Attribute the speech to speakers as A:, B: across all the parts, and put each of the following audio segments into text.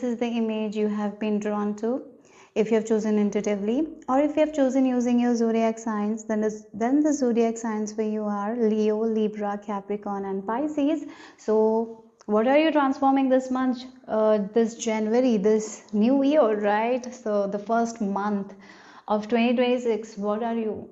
A: this is the image you have been drawn to, if you have chosen intuitively, or if you have chosen using your zodiac signs, then the zodiac signs for you are Leo, Libra, Capricorn, and Pisces. So what are you transforming this month, this January, this new year, right? So the first month of 2026, what are you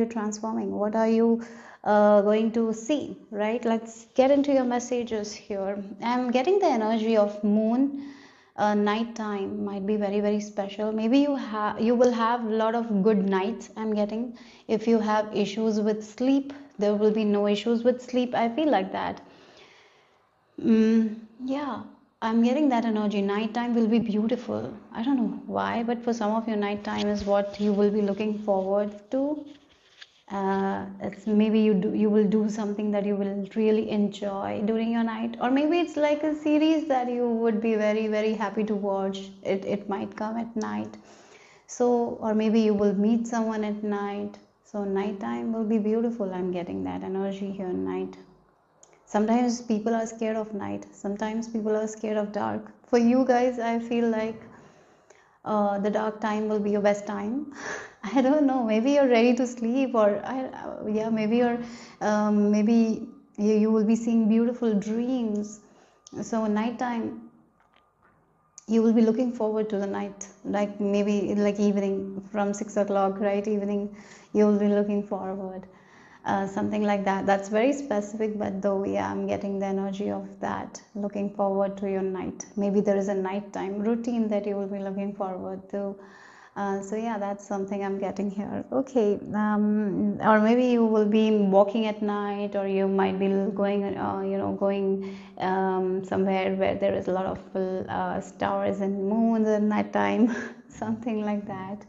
A: transforming? What are you going to see, right? Let's get into your messages here. I'm getting the energy of moon. Night time might be very very special. Maybe you will have a lot of good nights. I'm getting, if you have issues with sleep, there will be no issues with sleep. I feel like that. Yeah, I'm getting that energy. Nighttime will be beautiful. I don't know why, but for some of you, nighttime is what you will be looking forward to. It's maybe you will do something that you will really enjoy during your night, or maybe it's like a series that you would be very very happy to watch. It might come at night. So, or maybe you will meet someone at night. So nighttime will be beautiful. I'm getting that energy here. Night, sometimes people are scared of night, sometimes people are scared of dark. For you guys, I feel like the dark time will be your best time. I don't know, maybe you're ready to sleep, or yeah, maybe you will be seeing beautiful dreams. So nighttime, you will be looking forward to the night, like maybe like evening from 6 o'clock, right? Evening, you will be looking forward. Something like that. That's very specific, but though, yeah, I'm getting the energy of that. Looking forward to your night. Maybe there is a nighttime routine that you will be looking forward to. So yeah, that's something I'm getting here. Okay, or maybe you will be walking at night, or you might be going somewhere where there is a lot of stars and moons at night time, something like that.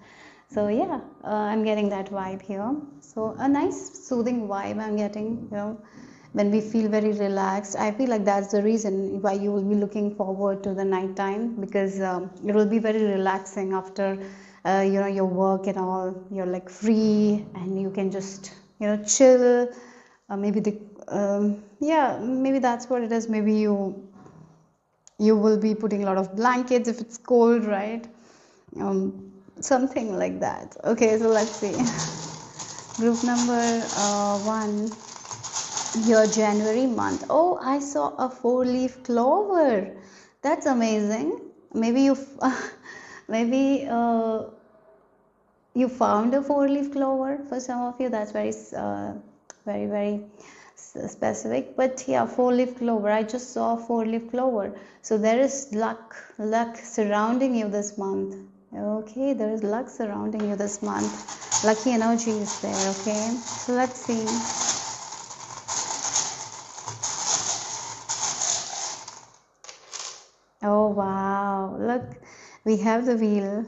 A: So yeah, I'm getting that vibe here. So a nice soothing vibe I'm getting, when we feel very relaxed. I feel like that's the reason why you will be looking forward to the night time, because it will be very relaxing after your work and all. You're like free and you can just chill. Maybe yeah, maybe that's what it is. Maybe you will be putting a lot of blankets if it's cold, right? Something like that. Okay, so let's see. Group number 1, your January month. Oh, I saw a 4-leaf clover. That's amazing. Maybe maybe you found a 4-leaf clover. For some of you, that's very very specific. But yeah, 4-leaf clover. I just saw a 4-leaf clover. So there is luck surrounding you this month. Okay, there is luck surrounding you this month. Lucky energy is there. Okay, so let's see. Oh wow, look, we have the wheel.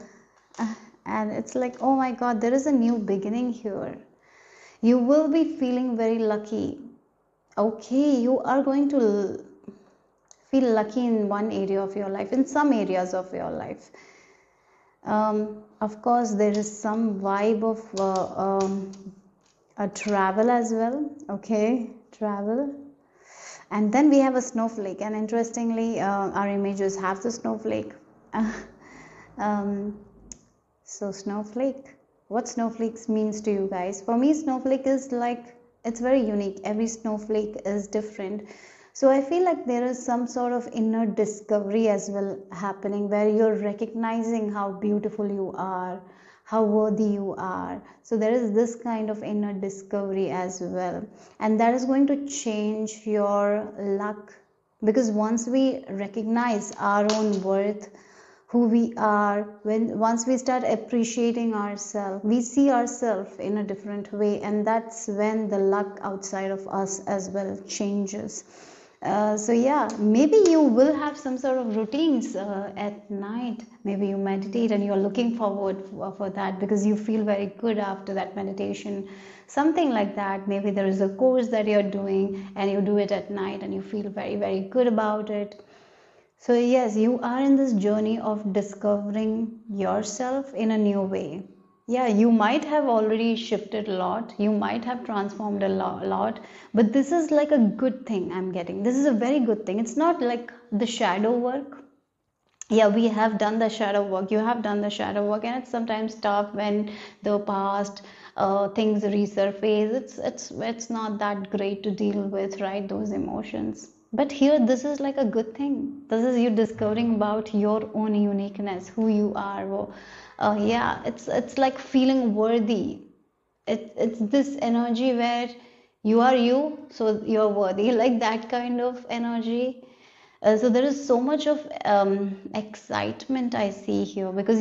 A: And it's like, oh my god, there is a new beginning here. You will be feeling very lucky. Okay, you are going to feel lucky in one area of your life, in some areas of your life. Of course, there is some vibe of a travel as well. Okay, travel. And then we have a snowflake, and interestingly, our images have the snowflake. So snowflake, what snowflakes means to you guys? For me, snowflake is like, it's very unique. Every snowflake is different. So I feel like there is some sort of inner discovery as well happening, where you're recognizing how beautiful you are, how worthy you are. So there is this kind of inner discovery as well, and that is going to change your luck, because once we recognize our own worth, who we are, once we start appreciating ourselves, we see ourselves in a different way, and that's when the luck outside of us as well changes. So yeah, maybe you will have some sort of routines at night. Maybe you meditate and you're looking forward for that, because you feel very good after that meditation, something like that. Maybe there is a course that you're doing and you do it at night and you feel very very good about it. So yes, you are in this journey of discovering yourself in a new way. Yeah, you might have already shifted a lot, you might have transformed a lot, but this is like a good thing I'm getting. This is a very good thing. It's not like the shadow work. yeah, we have done the shadow work, you have done the shadow work, and it's sometimes tough when the past things resurface. It's not that great to deal with, right, those emotions. But here, this is like a good thing. This is you discovering about your own uniqueness, who you are. Well, yeah, it's like feeling worthy. It's this energy where you are you, so you're worthy, like that kind of energy. So there is so much of excitement I see here, because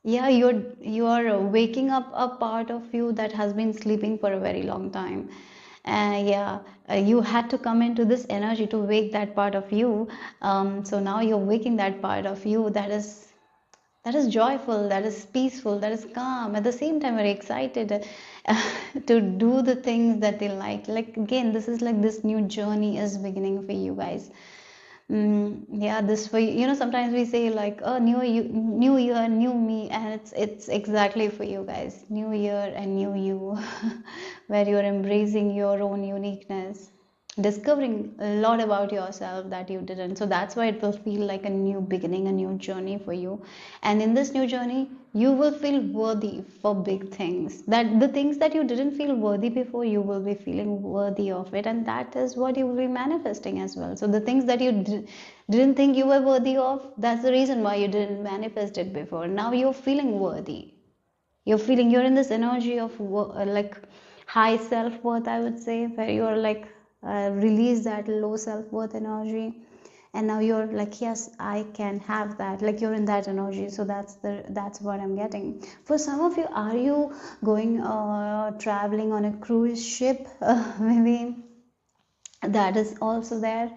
A: yeah, you are waking up a part of you that has been sleeping for a very long time. Yeah, you had to come into this energy to wake that part of you. So now you're waking that part of you that is joyful, that is peaceful, that is calm, at the same time very excited to do the things that they like again, this is like this new journey is beginning for you guys. Yeah, this for you, sometimes we say like, oh, new year, new me, and it's exactly for you guys, new year and new you, where you're embracing your own uniqueness, discovering a lot about yourself that you didn't. So that's why it will feel like a new beginning, a new journey for you. And in this new journey, you will feel worthy for big things. That the things that you didn't feel worthy before, you will be feeling worthy of it. And that is what you will be manifesting as well. So the things that you didn't think you were worthy of, that's the reason why you didn't manifest it before. Now you're feeling worthy, you're in this energy of like high self-worth, I would say, where you're like release that low self-worth energy, and now you're like, yes, I can have that, like you're in that energy. So that's what I'm getting. For some of you, are you going traveling on a cruise ship? Maybe that is also there.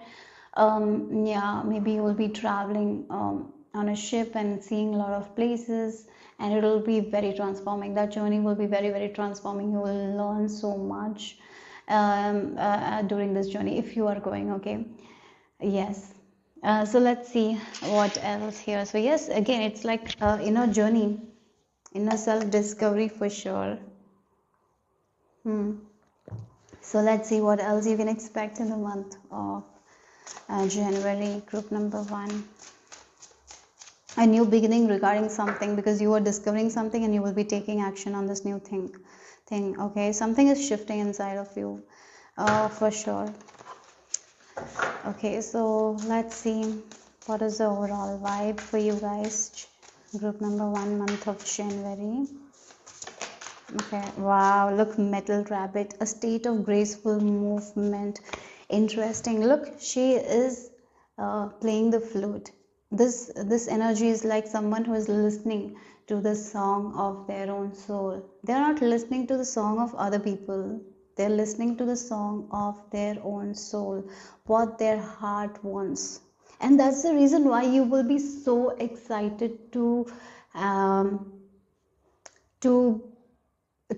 A: Yeah, maybe you will be traveling on a ship and seeing a lot of places, and it will be very transforming. That journey will be very, very transforming. You will learn so much during this journey if you are going. Okay, yes. So let's see what else here. So yes, again, it's like inner journey, inner self discovery for sure. So let's see what else you can expect in the month of January. Group number 1, a new beginning regarding something, because you are discovering something and you will be taking action on this new thing. Okay, something is shifting inside of you, for sure. Okay, so let's see what is the overall vibe for you guys. Group number 1, month of January. Okay, wow, look, metal rabbit, a state of graceful movement. Interesting. Look, she is playing the flute. This energy is like someone who is listening to the song of their own soul. They're not listening to the song of other people. They're listening to the song of their own soul, what their heart wants. And that's the reason why you will be so excited um, to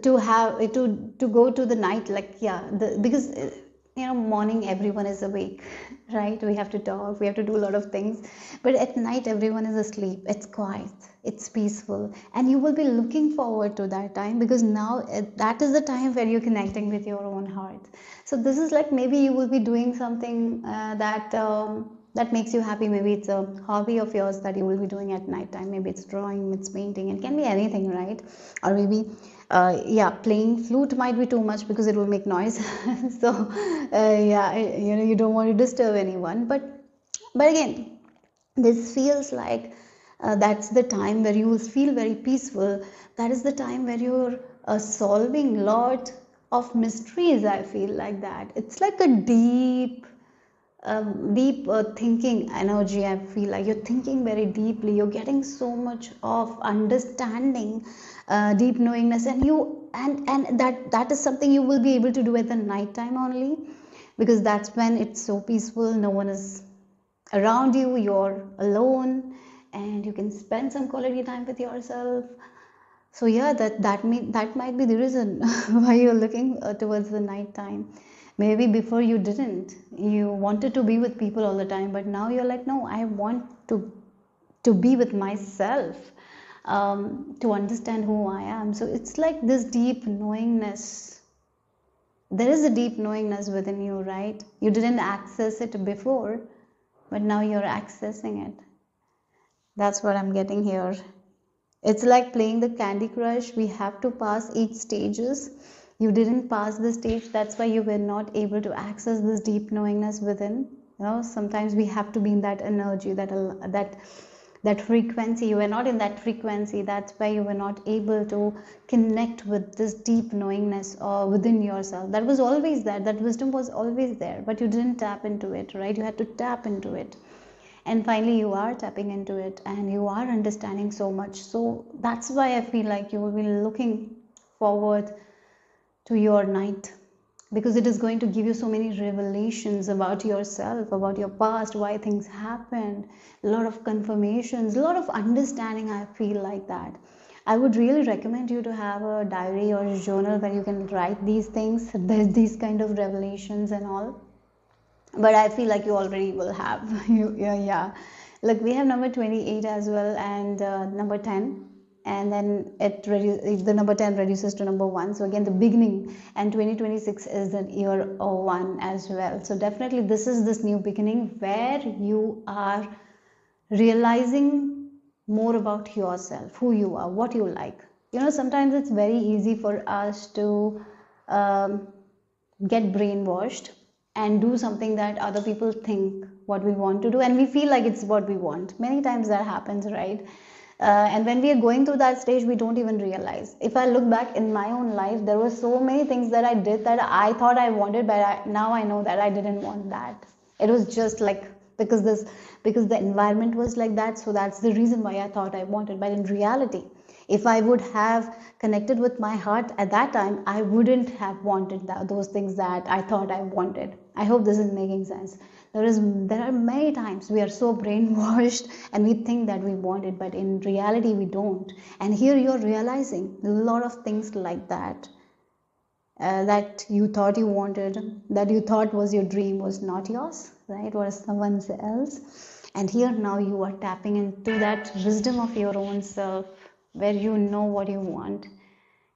A: to go to the night, like, yeah, because morning everyone is awake, right? We have to talk, we have to do a lot of things, but at night everyone is asleep. It's quiet, it's peaceful, and you will be looking forward to that time, because now that is the time where you're connecting with your own heart. So this is like, maybe you will be doing something that makes you happy. Maybe it's a hobby of yours that you will be doing at night time. Maybe it's drawing, it's painting, it can be anything, right? Or maybe yeah, playing flute might be too much because it will make noise. So yeah, you don't want to disturb anyone, but again, this feels like that's the time where you will feel very peaceful. That is the time where you're solving lot of mysteries. I feel like that it's like a deep thinking energy. I feel like you're thinking very deeply, you're getting so much of understanding, deep knowingness, and that is something you will be able to do at the night time only, because that's when it's so peaceful, no one is around you, you're alone, and you can spend some quality time with yourself. So yeah, that might be the reason why you're looking towards the night time. Maybe before you didn't, you wanted to be with people all the time, but now you're like, no, I want to be with myself, to understand who I am. So it's like this deep knowingness. There is a deep knowingness within you, right? You didn't access it before, but now you're accessing it. That's what I'm getting here. It's like playing the Candy Crush. We have to pass each stages. You didn't pass the stage. That's why you were not able to access this deep knowingness within. You know, sometimes we have to be in that energy, that frequency. You were not in that frequency. That's why you were not able to connect with this deep knowingness or within yourself. That was always there. That wisdom was always there, but you didn't tap into it, right? You had to tap into it, and finally you are tapping into it and you are understanding so much. So that's why I feel like you will be looking forward to your night, because it is going to give you so many revelations about yourself, about your past, why things happened, a lot of confirmations, a lot of understanding. I feel like that. I would really recommend you to have a diary or a journal where you can write these things, there's these kind of revelations and all. But I feel like you already will have. Yeah. Look, we have number 28 as well, and number 10, and then the number 10 reduces to number 1. So again, the beginning, and 2026 is the year of 1 as well. So definitely this is this new beginning where you are realizing more about yourself, who you are, what you like. You know, sometimes it's very easy for us to um, get brainwashed and do something that other people think what we want to do, and we feel like it's what we want. Many times that happens, right? And when we are going through that stage, we don't even realize. If I look back in my own life, there were so many things that I did that I thought I wanted, but now I know that I didn't want that. It was just like because the environment was like that, so that's the reason why I thought I wanted. But in reality, if I would have connected with my heart at that time, I wouldn't have wanted those things that I thought I wanted. I hope this is making sense. There are many times we are so brainwashed and we think that we want it, but in reality we don't. And here you're realizing a lot of things like that, that you thought you wanted, that you thought was your dream, was not yours, right? Was someone else. And here now you are tapping into that wisdom of your own self, where you know what you want.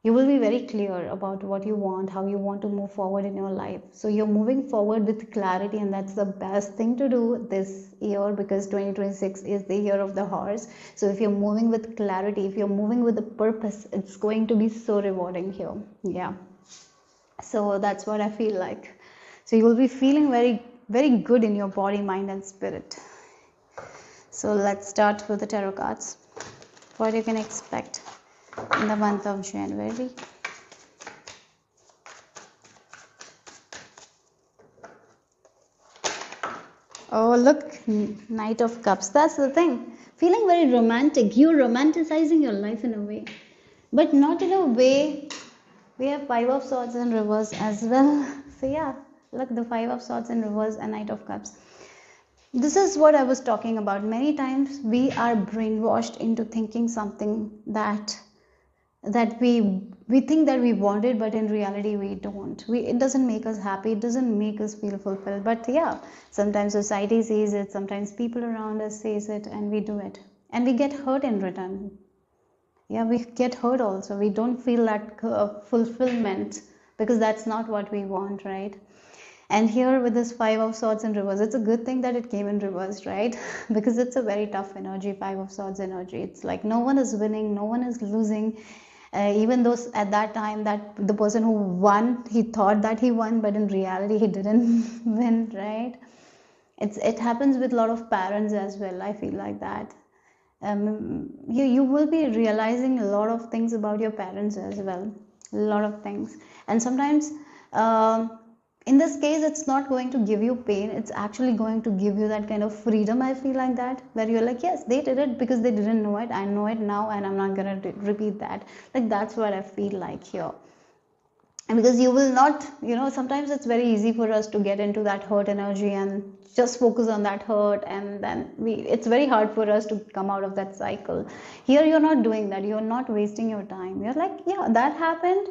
A: You will be very clear about what you want, how you want to move forward in your life. So you're moving forward with clarity, and that's the best thing to do this year, because 2026 is the year of the horse. So if you're moving with clarity, if you're moving with a purpose, it's going to be so rewarding here. Yeah. So that's what I feel like. So you will be feeling very, very good in your body, mind, and spirit. So let's start with the tarot cards. What you can expect in the month of January. Oh, look, Knight of Cups. That's the thing. Feeling very romantic. You're romanticizing your life in a way, but not in a way. We have Five of Swords in reverse as well. So yeah, look, the Five of Swords in reverse and Knight of Cups. This is what I was talking about. Many times we are brainwashed into thinking something that we think that we want it, but in reality we don't. It doesn't make us happy, it doesn't make us feel fulfilled. But yeah, sometimes society says it, sometimes people around us says it, and we do it, and we get hurt in return. Yeah, we get hurt also. We don't feel that fulfillment, because that's not what we want, right? And here with this Five of Swords in reverse, it's a good thing that it came in reverse, right? Because it's a very tough energy, Five of Swords energy. It's like no one is winning, no one is losing. Even though at that time that the person who won, he thought that he won, but in reality he didn't win, right? It happens with a lot of parents as well. I feel like that. You will be realizing a lot of things about your parents as well, a lot of things. And sometimes in this case, it's not going to give you pain, it's actually going to give you that kind of freedom. I feel like that, where you're like, yes, they did it because they didn't know it, I know it now, and I'm not going to repeat that. Like, that's what I feel like here. And because you will not, sometimes it's very easy for us to get into that hurt energy and just focus on that hurt, and then it's very hard for us to come out of that cycle. Here you're not doing that, you're not wasting your time. You're like, yeah, that happened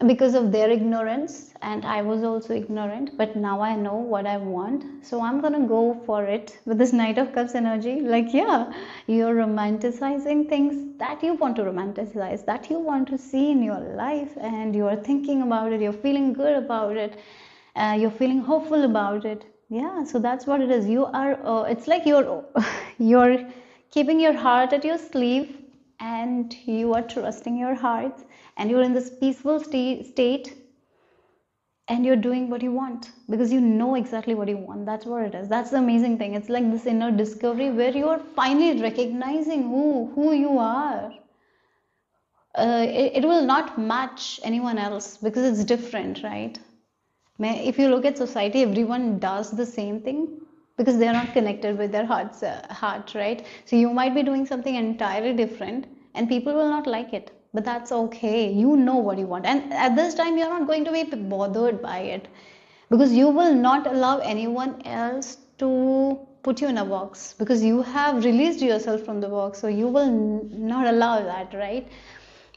A: because of their ignorance, and I was also ignorant, but now I know what I want, so I'm gonna go for it. With this Knight of Cups energy, like, yeah, you're romanticizing things that you want to romanticize, that you want to see in your life, and you're thinking about it, you're feeling good about it, you're feeling hopeful about it. Yeah, so that's what it is. You are it's like you're keeping your heart at your sleeve, and you are trusting your heart, and you're in this peaceful state, and you're doing what you want because you know exactly what you want. That's what it is. That's the amazing thing. It's like this inner discovery where you're finally recognizing who you are. It will not match anyone else because it's different, right? If you look at society, everyone does the same thing because they are not connected with their heart, right? So you might be doing something entirely different and people will not like it, but that's okay. You know what you want, and at this time you're not going to be bothered by it because you will not allow anyone else to put you in a box because you have released yourself from the box, so you will not allow that, right?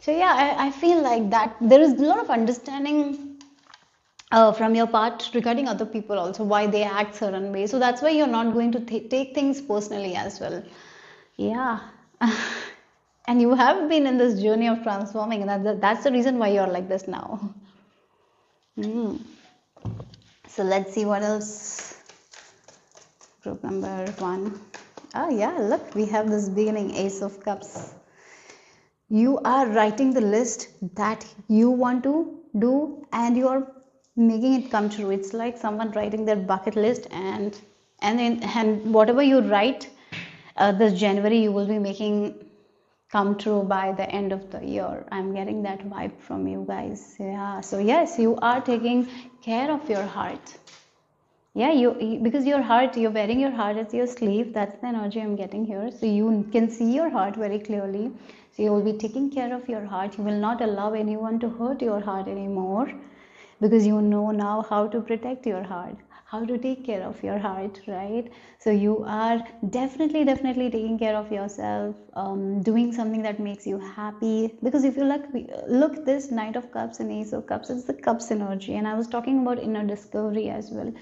A: So yeah, I feel like that there is a lot of understanding from your part regarding other people also, why they act certain way. So that's why you're not going to take things personally as well. Yeah. And you have been in this journey of transforming, and that's the reason why you're like this now. So let's see what else. Group number 1. Oh yeah, look, we have this beginning Ace of Cups. You are writing the list that you want to do and you're making it come true. It's like someone writing their bucket list, and whatever you write this January, you will be making come true by the end of the year. I'm getting that vibe from you guys. Yeah. So yes, you are taking care of your heart. Yeah, because your heart, you're wearing your heart as your sleeve. That's the energy I'm getting here. So you can see your heart very clearly. So you will be taking care of your heart. You will not allow anyone to hurt your heart anymore because you know now how to protect your heart, how to take care of your heart, right? So you are definitely taking care of yourself, doing something that makes you happy. Because if you look this Knight of Cups and Ace of Cups, it's the Cups energy, and I was talking about inner discovery as well.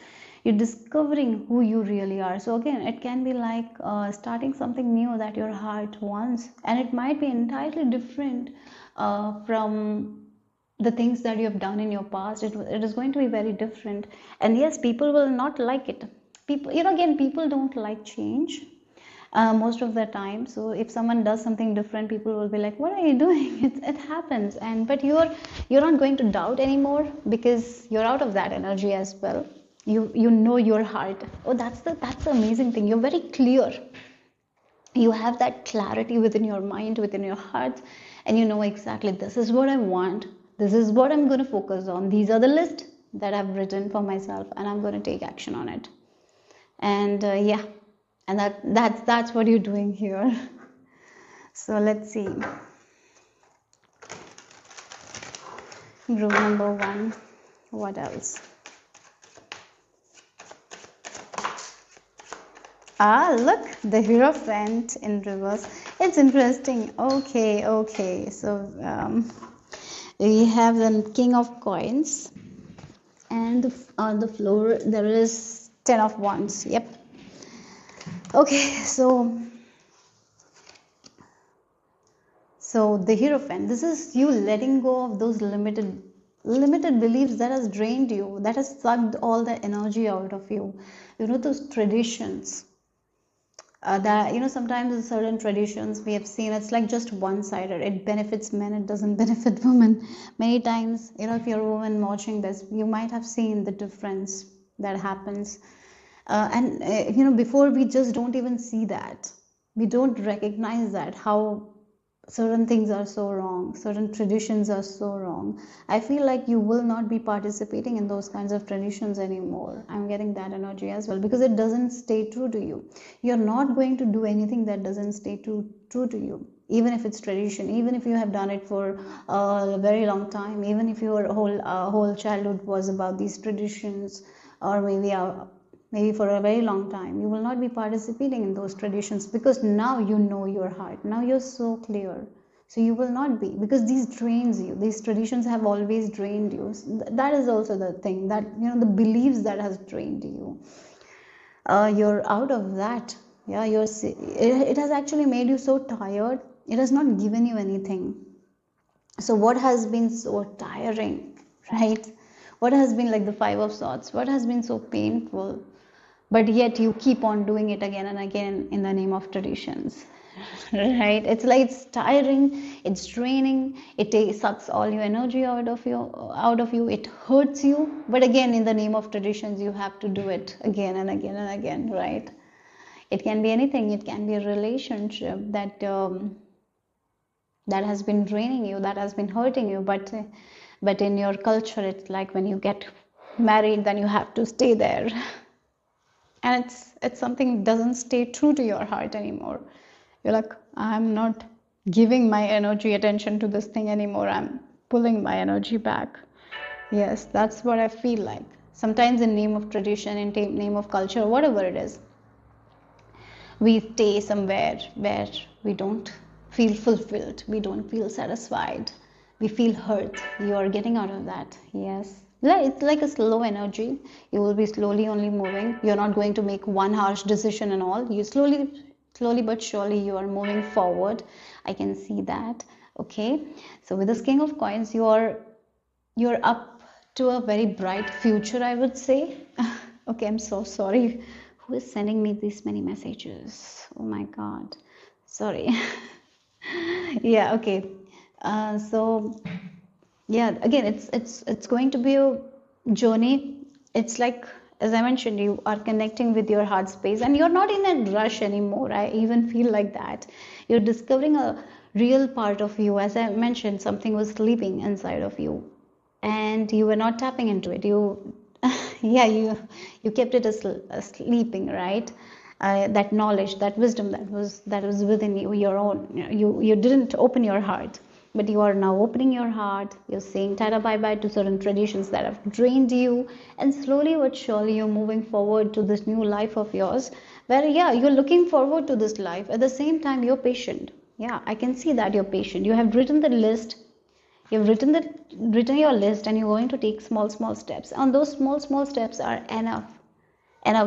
A: You're discovering who you really are. So again, it can be like starting something new that your heart wants, and it might be entirely different from the things that you have done in your past. It is going to be very different, and yes, people will not like it. People, again, people don't like change most of the time. So if someone does something different, people will be like, what are you doing? It happens. But you're not going to doubt anymore because you're out of that energy as well. You know your heart. Oh, that's the amazing thing. You're very clear. You have that clarity within your mind, within your heart, and you know exactly, this is what I want, this is what I'm going to focus on, these are the list that I've written for myself, and I'm going to take action on it. And yeah, and that's what you're doing here. So let's see, group number 1, what else? Look, the Hierophant in reverse. It's interesting. Okay. So we have the King of Coins, and on the floor there is 10 of Wands. Yep. Okay, so the Hierophant. This is you letting go of those limited beliefs that has drained you, that has sucked all the energy out of you. Those traditions. That sometimes in certain traditions we have seen, it's like just one-sided. It benefits men, it doesn't benefit women. Many times, if you're a woman watching this, you might have seen the difference that happens. Before, we just don't even see that. We don't recognize that, how certain things are so wrong, certain traditions are so wrong. I feel like you will not be participating in those kinds of traditions anymore. I'm getting that energy as well, because it doesn't stay true to you. You're not going to do anything that doesn't stay true to you, even if it's tradition, even if you have done it for a very long time, even if your whole childhood was about these traditions, or maybe for a very long time. You will not be participating in those traditions because now you know your heart. Now you're so clear. So you will not be, because these drains you. These traditions have always drained you. That is also the thing, that the beliefs that has drained you. You're out of that. Yeah, it has actually made you so tired. It has not given you anything. So what has been so tiring, right? What has been like the 5 of Swords? What has been so painful? But yet you keep on doing it again and again in the name of traditions. right? It's like it's tiring, it's draining, sucks all your energy out of you, it hurts you. But again, in the name of traditions, you have to do it again and again and again, right? It can be anything. It can be a relationship that has been draining you, that has been hurting you, but in your culture, it's like when you get married, then you have to stay there. And it's something that doesn't stay true to your heart anymore. You're like, I'm not giving my energy attention to this thing anymore, I'm pulling my energy back. Yes, that's what I feel like. Sometimes in name of tradition, in name of culture, whatever it is, we stay somewhere where we don't feel fulfilled, we don't feel satisfied, we feel hurt. You are getting out of that. Yes, it's like a slow energy. You will be slowly only moving. You're not going to make one harsh decision and all. You slowly but surely you are moving forward. I can see that. Okay, so with this king of coins, you're up to a very bright future, I would say. Okay, I'm so sorry. Who is sending me these many messages? Oh my God. Sorry. Yeah, okay. So yeah, again, it's going to be a journey. It's like, as I mentioned, you are connecting with your heart space and you're not in a rush anymore. I even feel like that. You're discovering a real part of you. As I mentioned, something was sleeping inside of you and you were not tapping into it. Yeah, you kept it sleeping, right? That knowledge, that wisdom that was within you, your own. You didn't open your heart, but you are now opening your heart. You're saying tata bye bye to certain traditions that have drained you, and slowly but surely you're moving forward to this new life of yours, where yeah, you're looking forward to this life. At the same time, you're patient. Yeah, I can see that you're patient. You have written the list. You've written your list, and you're going to take small steps, and those small steps are enough,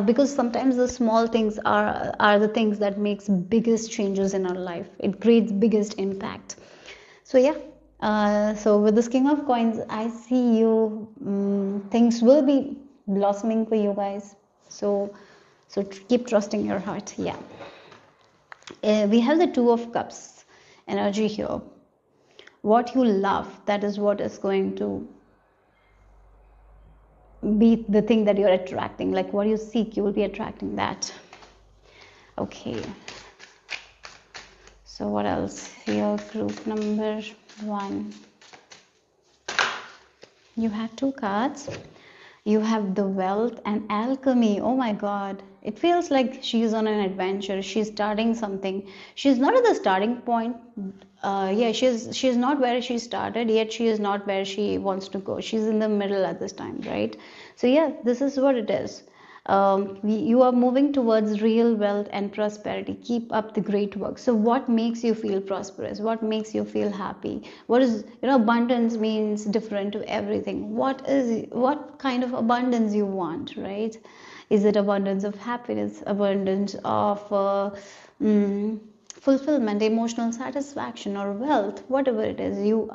A: because sometimes the small things are the things that makes biggest changes in our life. It creates biggest impact. So yeah, so with this king of coins, I see you, things will be blossoming for you guys. So keep trusting your heart. Yeah. We have the two of cups energy here. What you love, that is what is going to be the thing that you're attracting. Like what you seek, you will be attracting that. Okay, so what else here? Group number 1, you have 2 cards. You have the wealth and alchemy. Oh my God, it feels like she's on an adventure. She's starting something. She's not at the starting point. Yeah, she's not where she started, yet she is not where she wants to go. She's in the middle at this time, right? So yeah, this is what it is. You are moving towards real wealth and prosperity. Keep up the great work. So what makes you feel prosperous? What makes you feel happy? What is, abundance means different to everything. What kind of abundance you want, right? Is it abundance of happiness, abundance of fulfillment, emotional satisfaction, or wealth? Whatever it is, you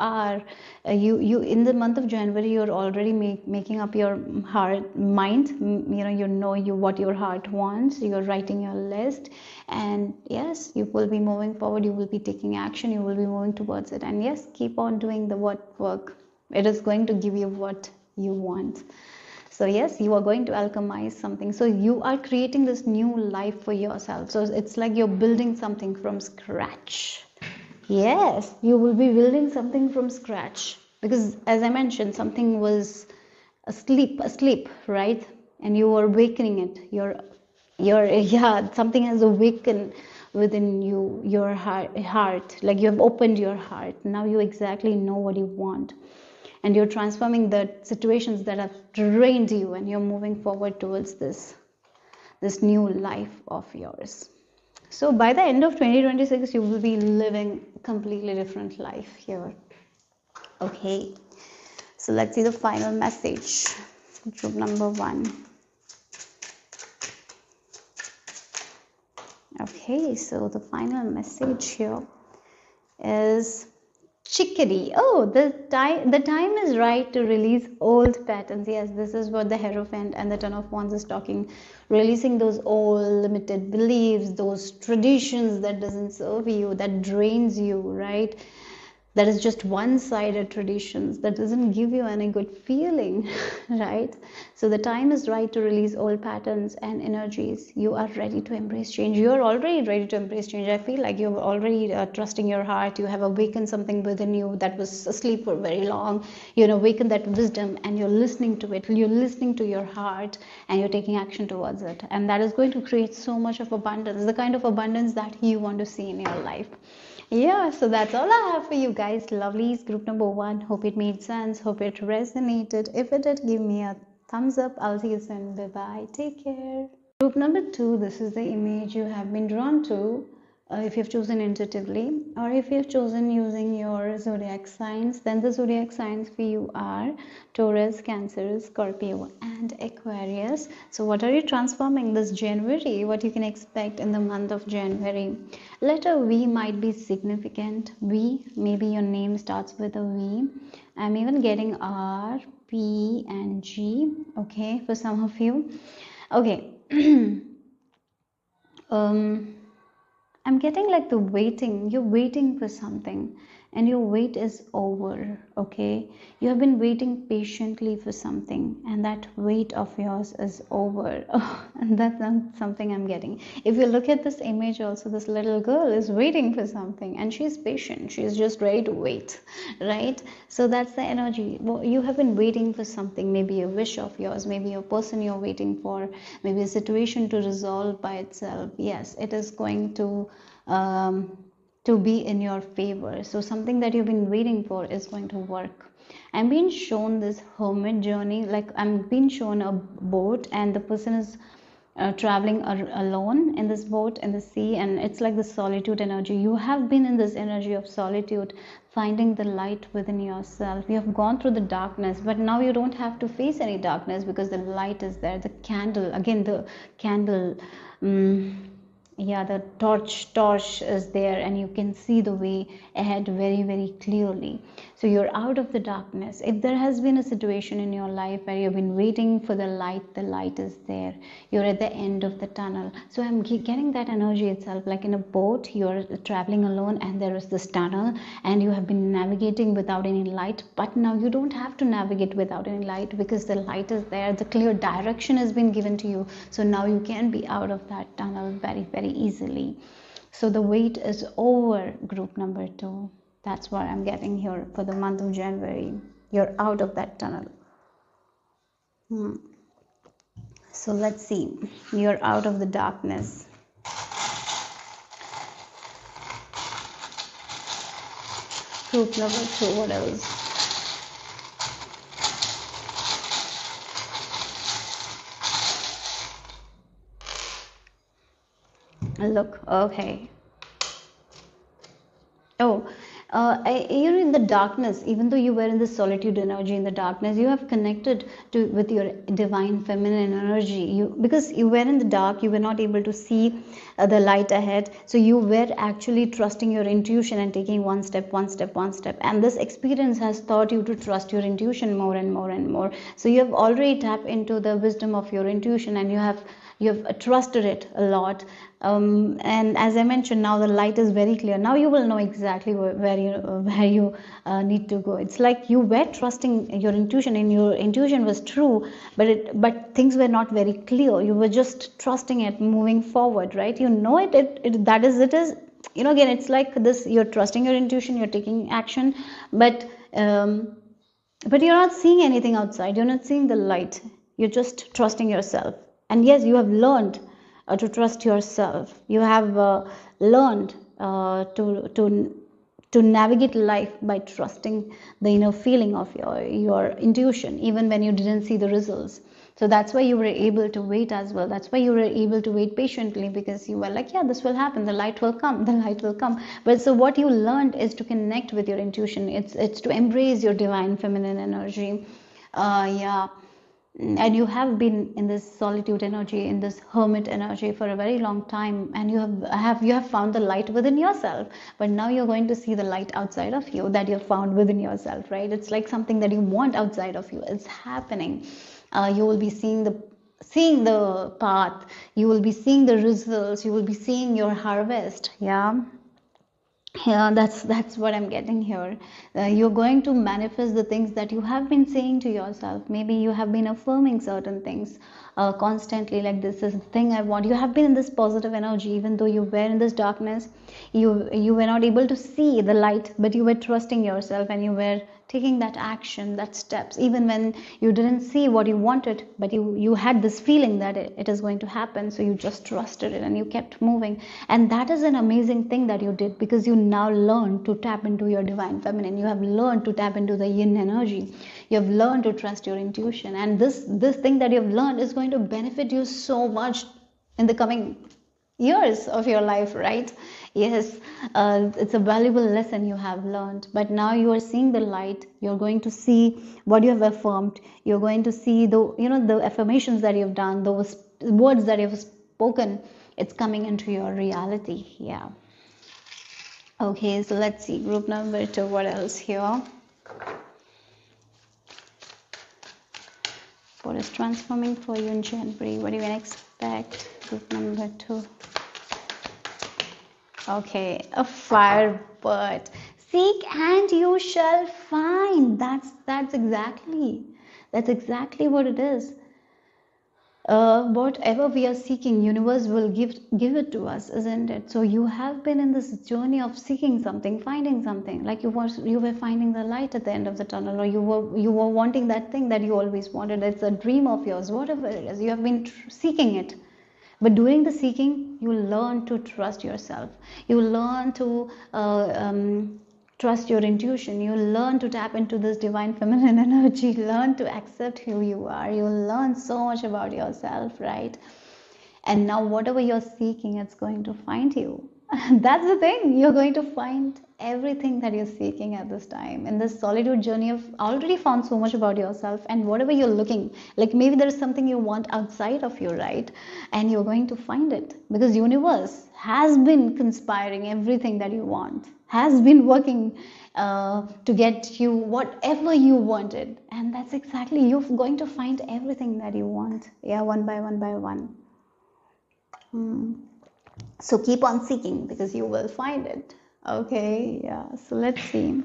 A: in the month of January, you're already making up your heart mind. You what your heart wants. You're writing your list, and yes, you will be moving forward. You will be taking action. You will be moving towards it, and yes, keep on doing the work. It is going to give you what you want. So yes, you are going to alchemize something. So you are creating this new life for yourself. So it's like you're building something from scratch. Yes, you will be building something from scratch, because as I mentioned, something was asleep, right? And you are awakening it. Yeah, something has awakened within you, your heart. Like you have opened your heart. Now you exactly know what you want, and you're transforming the situations that have drained you, and you're moving forward towards this new life of yours. So by the end of 2026, you will be living a completely different life here. Okay, so let's see the final message. Group number 1. Okay, so the final message here is Chickadee. Oh, the time is right to release old patterns. Yes, this is what the Hierophant and the Ten of Wands is talking. Releasing those old limited beliefs, those traditions that doesn't serve you, that drains you, right? That is just one-sided traditions that doesn't give you any good feeling. Right? So the time is right to release old patterns and energies. You are ready to embrace change. You are already ready to embrace change. I feel like you're already trusting your heart. You have awakened something within you that was asleep for very long. You know, awakened that wisdom, and you're listening to it. You're listening to your heart, and you're taking action towards it, and that is going to create so much of abundance, the kind of abundance that you want to see in your life. Yeah, so that's all I have for you guys, lovelies. Group number one. Hope it made sense. Hope it resonated. If it did, give me a thumbs up. I'll see you soon. Bye bye. Take care. Group number two. This is the image you have been drawn to. If you've chosen intuitively, or if you've chosen using your zodiac signs, then the zodiac signs for you are Taurus, Cancer, Scorpio, and Aquarius. So what are you transforming this January? What you can expect in the month of January? Letter V might be significant. V, maybe your name starts with a V. I'm even getting R, P, and G. Okay, for some of you. Okay. I'm getting like the waiting. You're waiting for something, and your wait is over. Okay, you have been waiting patiently for something, and that wait of yours is over. Oh, and that's something I'm getting. If you look at this image, also, this little girl is waiting for something, and she's patient. She's just ready to wait, right? So that's the energy. Well, you have been waiting for something, maybe a wish of yours, maybe a person you're waiting for, maybe a situation to resolve by itself. Yes, it is going to be in your favor. So something that you've been waiting for is going to work. I'm being shown this hermit journey, like I'm being shown a boat, and the person is traveling alone in this boat in the sea, and it's like the solitude energy. You have been in this energy of solitude, finding the light within yourself. You have gone through the darkness, but now you don't have to face any darkness because the light is there. The candle, again, the candle. Yeah, the torch is there, and you can see the way ahead very, very clearly. So you're out of the darkness. If there has been a situation in your life where you've been waiting for the light is there. You're at the end of the tunnel. So I'm getting that energy itself, like in a boat, you're traveling alone, and there is this tunnel, and you have been navigating without any light, but now you don't have to navigate without any light because the light is there. The clear direction has been given to you. So now you can be out of that tunnel very, very easily. So the wait is over, group number two. That's what I'm getting here for the month of January. You're out of that tunnel. So let's see. You're out of the darkness. Group number two, what else? Look, okay. Oh, you're in the darkness. Even though you were in the solitude energy, in the darkness, you have connected with your divine feminine energy. Because you were in the dark, you were not able to see the light ahead. So you were actually trusting your intuition and taking one step, one step, one step. And this experience has taught you to trust your intuition more and more and more. So you have already tapped into the wisdom of your intuition, and you have trusted it a lot. And as I mentioned, now the light is very clear. Now you will know exactly where you need to go. It's like you were trusting your intuition, and your intuition was true, but things were not very clear. You were just trusting it, moving forward, right? You know it is. Again, it's like this: you're trusting your intuition, you're taking action, but you're not seeing anything outside. You're not seeing the light. You're just trusting yourself. And yes, you have learned to trust yourself. You have learned to navigate life by trusting the inner feeling of your intuition, even when you didn't see the results. So that's why you were able to wait as well. That's why you were able to wait patiently, because you were like, yeah, this will happen. The light will come. The light will come. But so what you learned is to connect with your intuition. It's to embrace your divine feminine energy. Yeah. and you have been in this solitude energy, in this hermit energy for a very long time, and you have found the light within yourself. But now you're going to see the light outside of you that you've found within yourself, right? It's like something that you want outside of you. It's happening. You will be seeing the path. You will be seeing the results. You will be seeing your harvest. Yeah. Yeah, that's what I'm getting here. You're going to manifest the things that you have been saying to yourself. Maybe you have been affirming certain things constantly, like this is the thing I want. You have been in this positive energy, even though you were in this darkness. You were not able to see the light, but you were trusting yourself, and you were taking that action, that steps, even when you didn't see what you wanted, but you had this feeling that it is going to happen. So you just trusted it and you kept moving. And that is an amazing thing that you did, because you now learned to tap into your divine feminine. You have learned to tap into the yin energy. You have learned to trust your intuition, and this thing that you have learned is going to benefit you so much in the coming years of your life, right? Yes, it's a valuable lesson you have learned. But now you are seeing the light. You're going to see what you have affirmed. You're going to see the affirmations that you've done, those words that you've spoken. It's coming into your reality. Yeah. Okay, so let's see group number 2. What else here? What is transforming for you in January? What do you expect? Group number 2. Okay, a firebird. Seek and you shall find. That's exactly what it is. Whatever we are seeking, universe will give it to us, isn't it? So you have been in this journey of seeking something, finding something, like you were finding the light at the end of the tunnel, or you were wanting that thing that you always wanted. It's a dream of yours, whatever it is. You have been seeking it. But during the seeking, you learn to trust yourself. You learn to trust your intuition. You learn to tap into this divine feminine energy. Learn to accept who you are. You learn so much about yourself, right? And now whatever you're seeking, it's going to find you. That's the thing. You're going to find everything that you're seeking at this time. In this solitude journey, you've already found so much about yourself, and whatever you're looking, like maybe there's something you want outside of you, right? And you're going to find it, because universe has been conspiring everything that you want, has been working to get you whatever you wanted. And that's exactly, you're going to find everything that you want. Yeah, one by one by one. So keep on seeking, because you will find it. Okay, yeah. So let's see.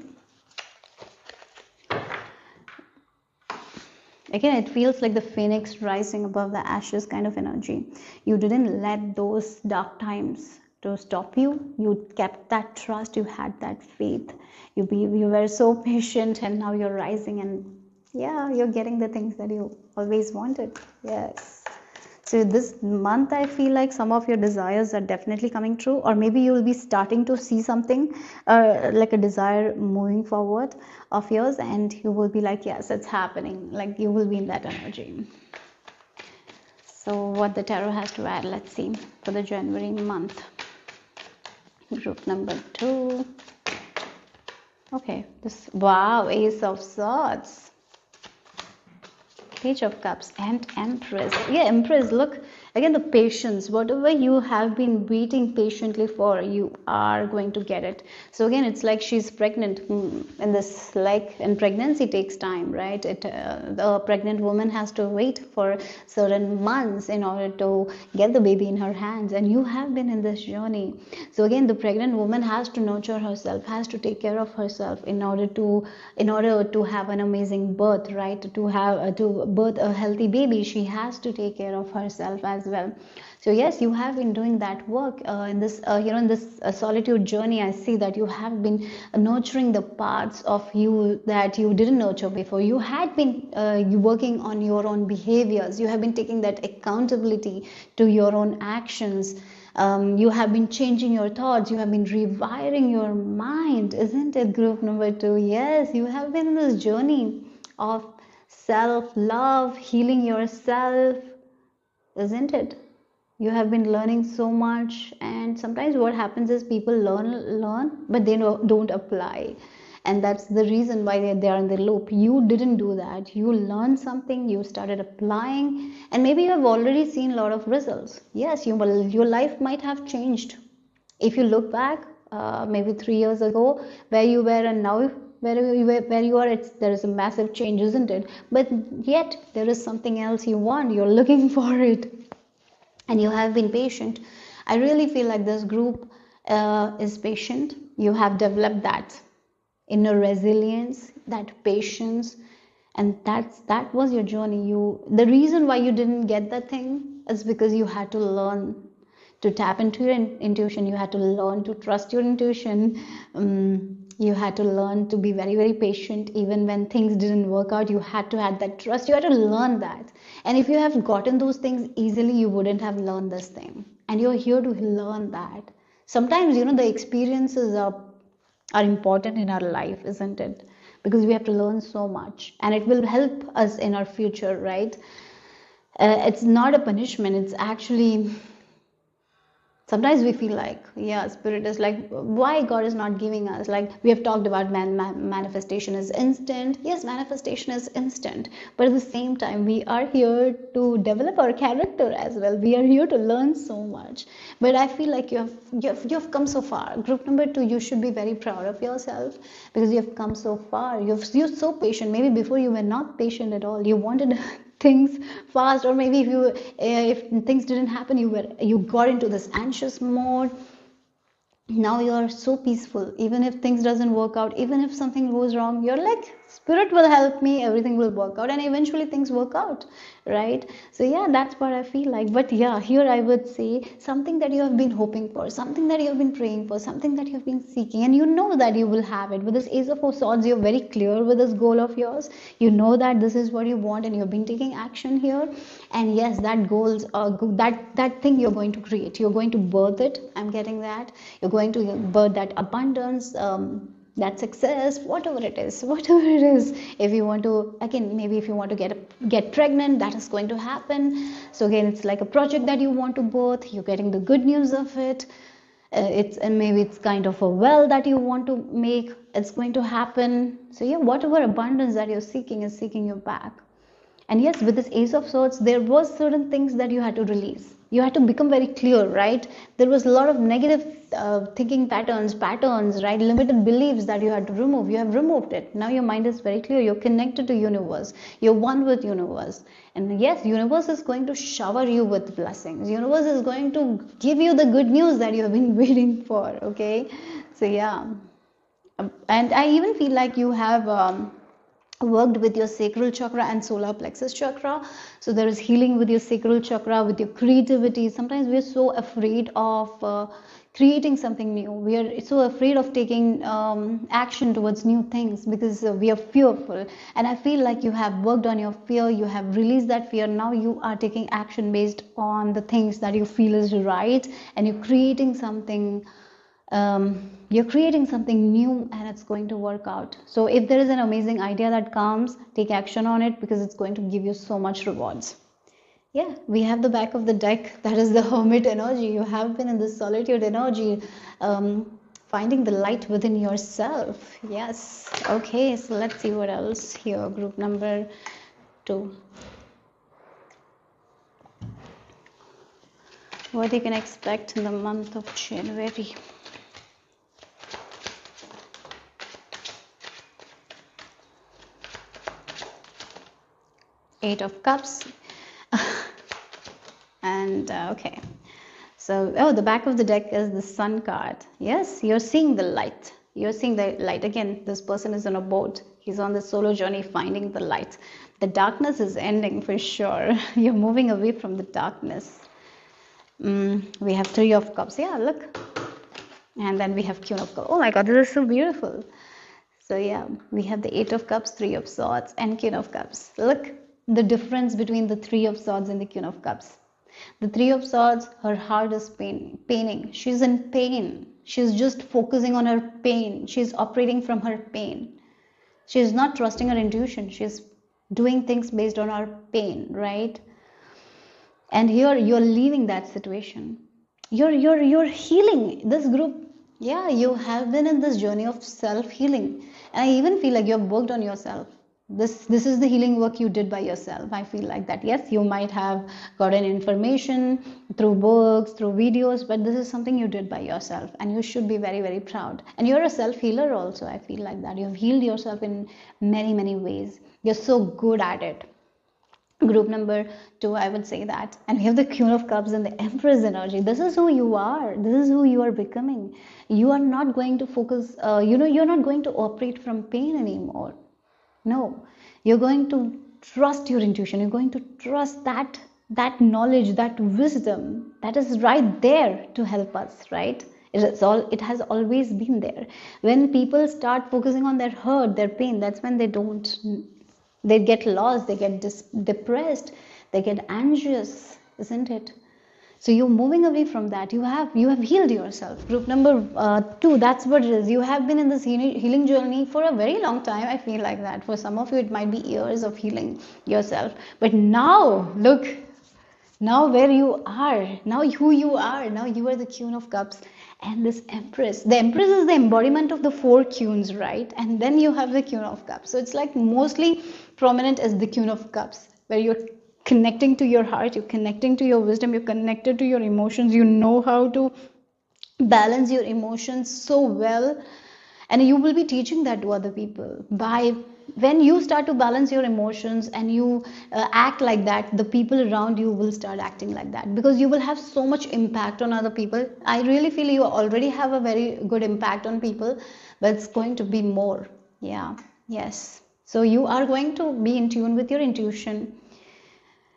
A: Again, it feels like the phoenix rising above the ashes kind of energy. You didn't let those dark times to stop you. You kept that trust. You had that faith. You were so patient, and now you're rising, and yeah, you're getting the things that you always wanted. Yes. So this month, I feel like some of your desires are definitely coming true, or maybe you will be starting to see something like a desire moving forward of yours, and you will be like, yes, it's happening. Like you will be in that energy. So what the tarot has to add, let's see, for the January month. Group number 2. Okay, wow, Ace of Swords. Page of Cups and Empress. Yeah, Empress, look, again, the patience. Whatever you have been waiting patiently for, you are going to get it. So again, it's like she's pregnant. In this, like, in pregnancy takes time, right? The pregnant woman has to wait for certain months in order to get the baby in her hands. And you have been in this journey. So again, the pregnant woman has to nurture herself, has to take care of herself in order to have an amazing birth, right? To birth a healthy baby, she has to take care of herself as well. So yes, you have been doing that work in this solitude journey. I see that you have been nurturing the parts of you that you didn't nurture before. You had been working on your own behaviors. You have been taking that accountability to your own actions. You have been changing your thoughts. You have been rewiring your mind, isn't it? Group number 2. Yes, you have been in this journey of self-love, healing yourself, isn't it? You have been learning so much, and sometimes what happens is people learn, but they don't apply. and that's the reason why they are in the loop. You didn't do that. You learned something, you started applying, and maybe you have already seen a lot of results. Yes, your life might have changed. If you look back, maybe 3 years ago, where you were and now where you are, there is a massive change, isn't it? But yet there is something else you want, you're looking for it, and you have been patient. I really feel like this group is patient. You have developed that inner resilience, that patience, and that was your journey. The reason why you didn't get that thing is because you had to learn to tap into your intuition. You had to learn to trust your intuition. You had to learn to be very, very patient. Even when things didn't work out, you had to have that trust. You had to learn that. And if you have gotten those things easily, you wouldn't have learned this thing. And you're here to learn that. Sometimes, the experiences are important in our life, isn't it? Because we have to learn so much, and it will help us in our future, right? It's not a punishment. It's actually, sometimes we feel like, yeah, spirit is like, why God is not giving us, like we have talked about, manifestation is instant. Yes, manifestation is instant, but at the same time we are here to develop our character as well. We are here to learn so much. But I feel like you have come so far. Group number 2, you should be very proud of yourself, because you have come so far. You're so patient. Maybe before you were not patient at all. You wanted things fast, or maybe if things didn't happen, you got into this anxious mode. Now you are so peaceful. Even if things doesn't work out, even if something goes wrong, you're like, spirit will help me, everything will work out, and eventually things work out, right? So yeah, that's what I feel like. But yeah, here I would say something that you have been hoping for, something that you have been praying for, something that you have been seeking, and you know that you will have it. With this Ace of Swords, you're very clear with this goal of yours. You know that this is what you want, and you've been taking action here. And yes, that goals are that thing you're going to create, you're going to birth it. I'm getting that. You're going to birth that abundance, that success, whatever it is. If you want to, again, maybe if you want to get pregnant, that is going to happen. So again, it's like a project that you want to birth. You're getting the good news of it. Maybe it's kind of a well that you want to make. It's going to happen. So yeah, whatever abundance that you're seeking is seeking you back. And yes, with this Ace of Swords, there was certain things that you had to release. You had to become very clear, right? There was a lot of negative thinking patterns, right? Limited beliefs that you had to remove. You have removed it. Now your mind is very clear. You're connected to universe. You're one with universe. And yes, universe is going to shower you with blessings. Universe is going to give you the good news that you have been waiting for, okay? So yeah. And I even feel like you have worked with your sacral chakra and solar plexus chakra. So there is healing with your sacral chakra, with your creativity. Sometimes we are so afraid of creating something new. We are so afraid of taking action towards new things because we are fearful. And I feel like you have worked on your fear. You have released that fear. Now you are taking action based on the things that you feel is right, and you're creating something new, and it's going to work out. So if there is an amazing idea that comes, take action on it, because it's going to give you so much rewards. Yeah, we have the back of the deck. That is the hermit energy. You have been in this solitude energy, finding the light within yourself. Yes. Okay, so let's see what else here. Group number 2. What you can expect in the month of January. Eight of Cups. And okay, so the back of the deck is the Sun card. Yes, you're seeing the light. Again, this person is on a boat. He's on the solo journey finding the light. The darkness is ending for sure. You're moving away from the darkness. We have 3 of Cups. Yeah, look. And then we have Queen of Cups. Oh my God, this is so beautiful. So yeah, we have the 8 of Cups, 3 of Swords, and Queen of Cups. Look, the difference between the 3 of Swords and the Queen of Cups. The 3 of Swords, her heart is paining. She's in pain. She's just focusing on her pain. She's operating from her pain. She's not trusting her intuition. She's doing things based on her pain, right? And here you're leaving that situation. You're healing. This group, Yeah, you have been in this journey of self-healing. And I even feel like you have worked on yourself. This is the healing work you did by yourself. I feel like that. Yes, you might have gotten information through books, through videos, but this is something you did by yourself. And you should be very, very proud. And you're a self-healer also. I feel like that. You have healed yourself in many, many ways. You're so good at it. Group number two, I would say that. And we have the Queen of Cups and the Empress energy. This is who you are. This is who you are becoming. You are not going to focus, you're not going to operate from pain anymore. No, you're going to trust your intuition. You're going to trust that knowledge, that wisdom that is right there to help us, right? It has always been there. When people start focusing on their hurt, their pain, that's when they get lost, they get depressed, they get anxious, isn't it? So you're moving away from that. You have healed yourself. Group number two, that's what it is. You have been in this healing journey for a very long time. I feel like that for some of you it might be years of healing yourself, but now look, now where you are, now who you are, now you are the Queen of Cups and this Empress. The Empress is the embodiment of the four queens, right? And then you have the Queen of Cups. So it's like mostly prominent as the Queen of Cups, where you're connecting to your heart, you're connecting to your wisdom, you're connected to your emotions, you know how to balance your emotions so well, and you will be teaching that to other people. By when you start to balance your emotions and you act like that, the people around you will start acting like that, because you will have so much impact on other people. I really feel you already have a very good impact on people, but it's going to be more. Yeah. Yes. So you are going to be in tune with your intuition.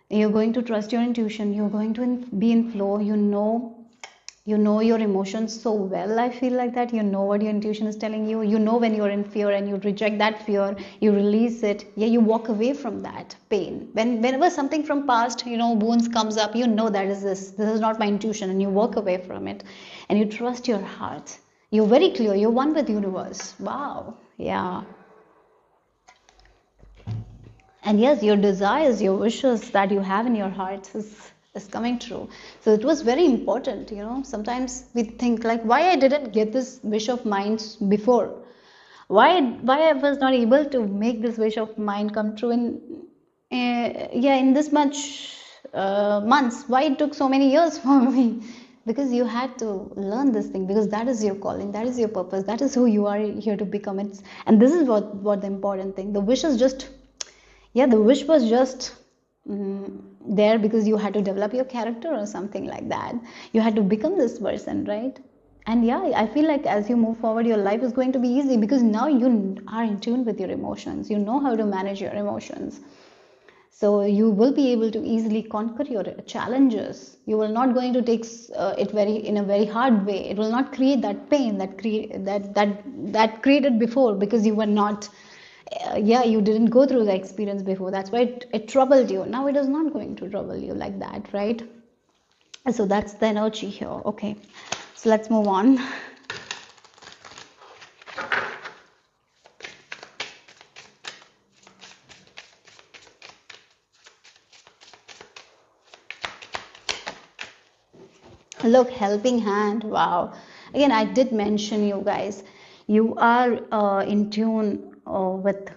A: You're going to trust your intuition. You're going to be in flow. You know your emotions so well. I feel like that. You know what your intuition is telling you. You know when you're in fear and you reject that fear, you release it. Yeah, you walk away from that pain. Whenever something from past, wounds comes up, you know that is this is not my intuition, and you walk away from it and you trust your heart. You're very clear. You're one with the universe. Wow. Yeah. And yes, your desires, your wishes that you have in your heart is coming true. So it was very important. Sometimes we think like, why I didn't get this wish of mine before, why I was not able to make this wish of mine come true in this much months, why it took so many years for me. Because you had to learn this thing, because that is your calling, that is your purpose, that is who you are here to become. And this is what the important thing. The wish is just, yeah, the wish was just there because you had to develop your character or something like that. You had to become this person, right? And yeah, I feel like as you move forward, your life is going to be easy, because now you are in tune with your emotions. You know how to manage your emotions. So you will be able to easily conquer your challenges. You will not going to take it in a very hard way. It will not create that pain that created before, because you were not you didn't go through the experience before. That's why it troubled you. Now it is not going to trouble you like that, right? So that's the energy here. Okay, so let's move on. Look, helping hand. Wow. Again, I did mention, you guys, you are in tune with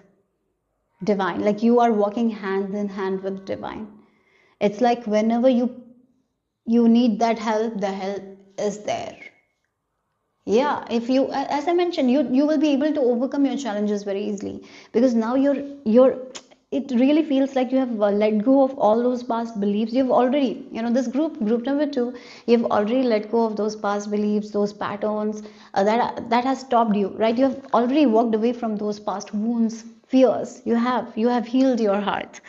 A: divine. Like you are walking hand in hand with divine. It's like whenever you need that help, the help is there. Yeah, if you, as I mentioned, you will be able to overcome your challenges very easily, because now you're it really feels like you have let go of all those past beliefs. You've already, this group number two, you've already let go of those past beliefs, those patterns that has stopped you, right? You have already walked away from those past wounds, fears. You have healed your heart,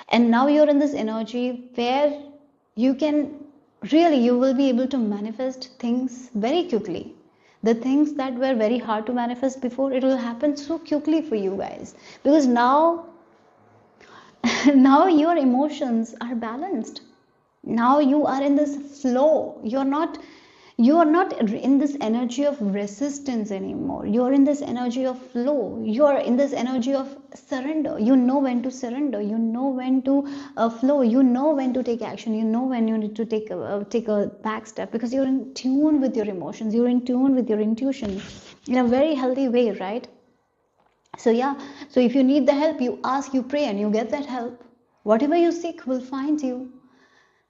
A: and now you're in this energy where you can really, you will be able to manifest things very quickly. The things that were very hard to manifest before, it will happen so quickly for you guys, because now now your emotions are balanced. Now you are in this flow. You are not in this energy of resistance anymore. You are in this energy of flow. You are in this energy of surrender. You know when to surrender. You know when to flow. You know when to take action. You know when you need to take a back step, because you're in tune with your emotions. You're in tune with your intuition in a very healthy way, right? So yeah, so if you need the help, you ask, you pray, and you get that help. Whatever you seek will find you.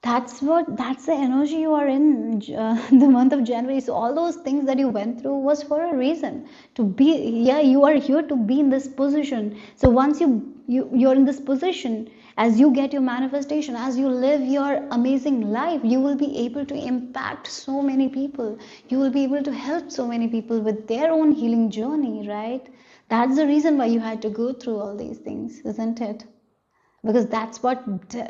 A: That's the energy you are in, the month of January. So all those things that you went through was for a reason, to be, yeah, you are here to be in this position. So once you're in this position, as you get your manifestation, as you live your amazing life, you will be able to impact so many people. You will be able to help so many people with their own healing journey, right? That's the reason why you had to go through all these things, isn't it? Because that's what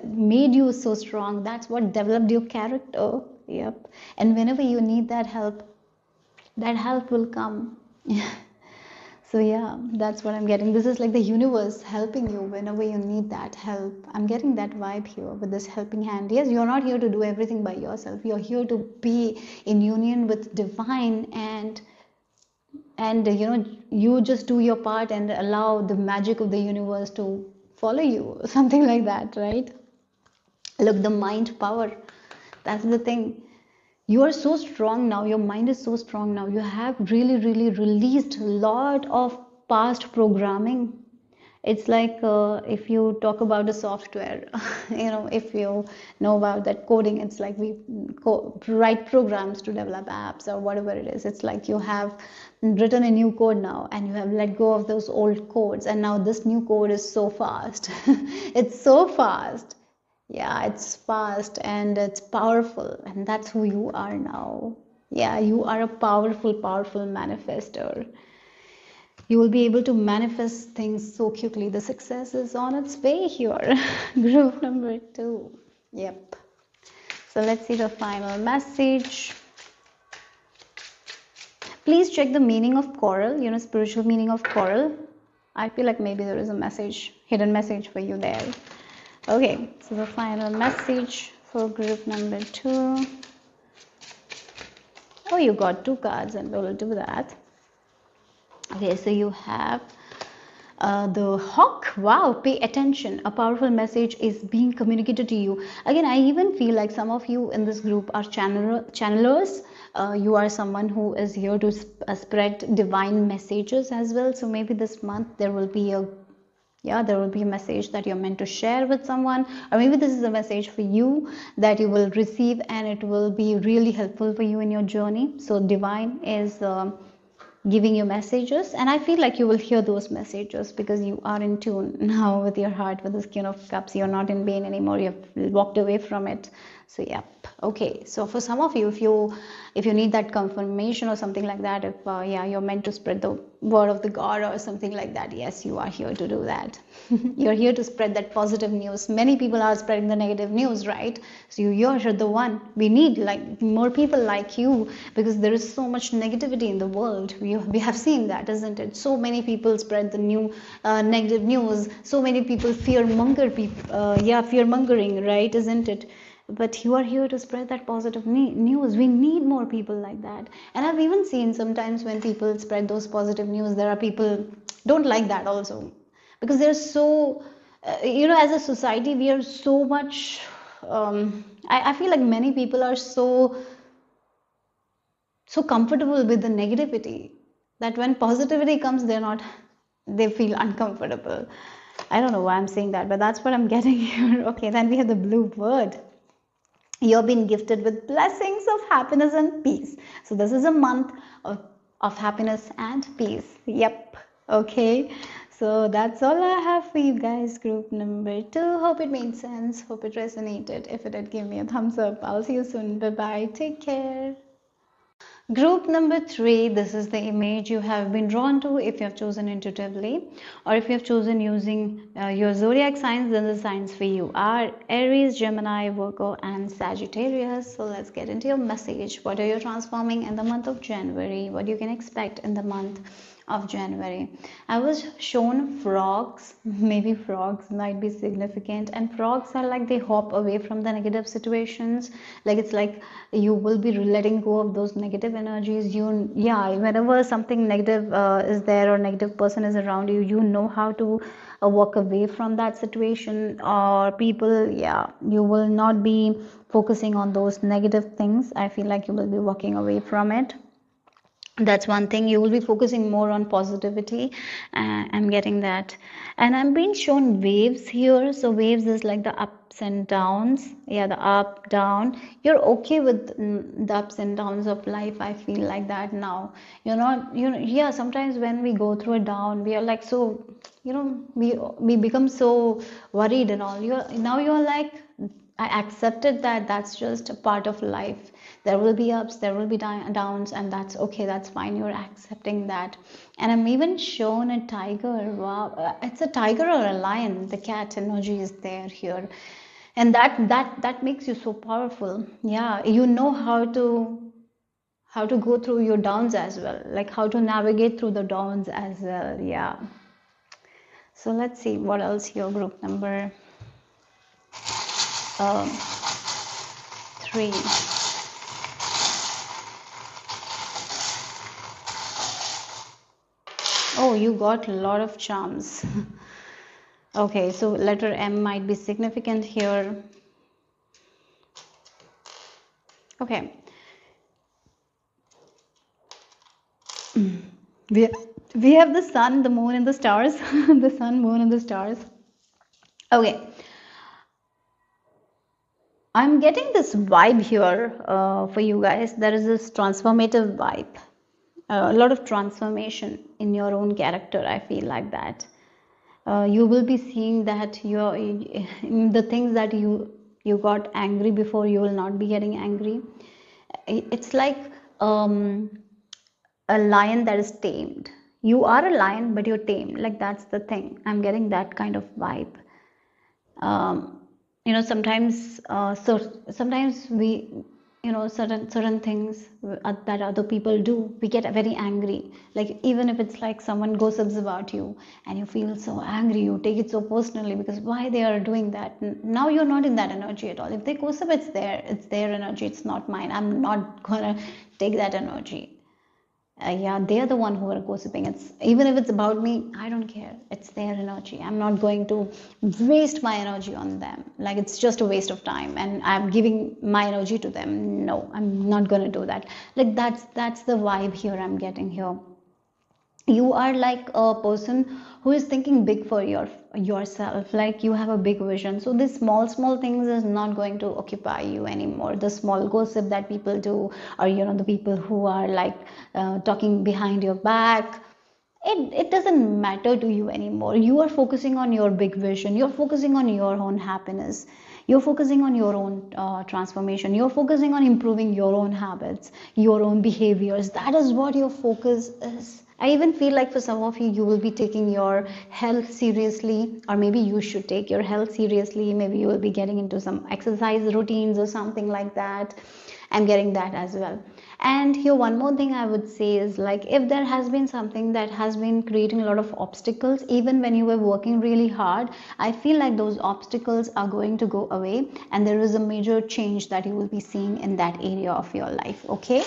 A: made you so strong. That's what developed your character. Yep. And whenever you need that help will come. So yeah, that's what I'm getting. This is like the universe helping you whenever you need that help. I'm getting that vibe here with this helping hand. Yes, you're not here to do everything by yourself. You're here to be in union with divine, and you just do your part and allow the magic of the universe to follow you, something like that, right? Look, the mind power, that's the thing. You are so strong now, your mind is so strong now. You have really released a lot of past programming. It's like, if you talk about the software, if you know about that coding, it's like we write programs to develop apps or whatever it is. It's like you have written a new code now, and you have let go of those old codes, and now this new code is so fast. It's so fast. Yeah, it's fast and it's powerful, and that's who you are now. Yeah, you are a powerful manifester. You will be able to manifest things so quickly. The success is on its way here. Group number 2. Yep. So let's see the final message. Please check the meaning of coral, spiritual meaning of coral. I feel like maybe there is a message, hidden message for you there. Okay, so the final message for group number 2. Oh, you got 2 cards, and we'll do that. Okay, so you have the hawk. Wow, pay attention. A powerful message is being communicated to you. Again, I even feel like some of you in this group are channelers. You are someone who is here to spread divine messages as well. So maybe this month there will be a message that you're meant to share with someone, or maybe this is a message for you that you will receive, and it will be really helpful for you in your journey. So divine is giving you messages, and I feel like you will hear those messages because you are in tune now with your heart, with this Queen of Cups. You're not in pain anymore. You've walked away from it. So yeah. Okay, so for some of you, if you need that confirmation or something like that, if you're meant to spread the word of the God or something like that, yes, you are here to do that. You're here to spread that positive news. Many people are spreading the negative news, right? So you're the one. We need like more people like you, because there is so much negativity in the world. We have seen that, isn't it? So many people spread the new negative news. So many people fear mongering, right? Isn't it? But you are here to spread that positive news. We need more people like that. And I've even seen sometimes when people spread those positive news, there are people don't like that also, because they're so as a society we are so much I feel like many people are so comfortable with the negativity that when positivity comes, they feel uncomfortable. I don't know why I'm saying that, but that's what I'm getting here. Okay, then we have the blue bird. You've been gifted with blessings of happiness and peace. So this is a month of happiness and peace. Yep. Okay. So that's all I have for you guys. Group number 2. Hope it made sense. Hope it resonated. If it did, give me a thumbs up. I'll see you soon. Bye-bye. Take care. Group number 3, this is the image you have been drawn to if you have chosen intuitively, or if you have chosen using your zodiac signs, then the signs for you are Aries, Gemini, Virgo and Sagittarius. So let's get into your message. What are you transforming in the month of January? What you can expect in the month of January. I was shown frogs. Maybe frogs might be significant, and frogs are like they hop away from the negative situations. Like it's like you will be letting go of those negative energies. Yeah, whenever something negative is there or negative person is around you, you know how to walk away from that situation or people. Yeah, you will not be focusing on those negative things. I feel like you will be walking away from it. That's one thing. You will be focusing more on positivity. I'm getting that. And I'm being shown waves here. So waves is like the ups and downs. Yeah, the up down. You're okay with the ups and downs of life. I feel like that now. You're not, yeah, sometimes when we go through a down, we are like so, we become so worried and all. You're like, I accepted that that's just a part of life. There will be ups, there will be downs, and that's okay, that's fine. You're accepting that. And I'm even shown a tiger. Wow, it's a tiger or a lion. The cat energy is there here, and that makes you so powerful. Yeah, you know how to go through your downs as well, like how to navigate through the downs as well. Yeah. So let's see what else here. Group number 3. Oh, you got a lot of charms. Okay, so letter M might be significant here. Okay. We have the sun, the moon, and the stars. The sun, moon, and the stars. Okay. I'm getting this vibe here for you guys. There is this transformative vibe. A lot of transformation in your own character. I feel like that. You will be seeing that the things that you got angry before, you will not be getting angry. It's like a lion that is tamed. You are a lion, but you're tamed. Like that's the thing. I'm getting that kind of vibe. Sometimes sometimes we, certain things that other people do, we get very angry. Like even if it's like someone gossips about you and you feel so angry, you take it so personally because why they are doing that. Now you're not in that energy at all. If they gossip, it's their energy, it's not mine. I'm not gonna take that energy. Yeah, they're the one who are gossiping. It's even if it's about me, I don't care. It's their energy. I'm not going to waste my energy on them. Like it's just a waste of time, and I'm giving my energy to them. No, I'm not going to do that. Like that's the vibe here I'm getting here. You are like a person who is thinking big for yourself. Like you have a big vision, so these small things is not going to occupy you anymore. The small gossip that people do, or the people who are like talking behind your back, it doesn't matter to you anymore. You are focusing on your big vision, you're focusing on your own happiness, you're focusing on your own transformation, you're focusing on improving your own habits, your own behaviors. That is what your focus is. I even feel like for some of you, you will be taking your health seriously, or maybe you should take your health seriously. Maybe you will be getting into some exercise routines or something like that. I'm getting that as well. And here one more thing I would say is, like, if there has been something that has been creating a lot of obstacles even when you were working really hard, I feel like those obstacles are going to go away, and there is a major change that you will be seeing in that area of your life. Okay,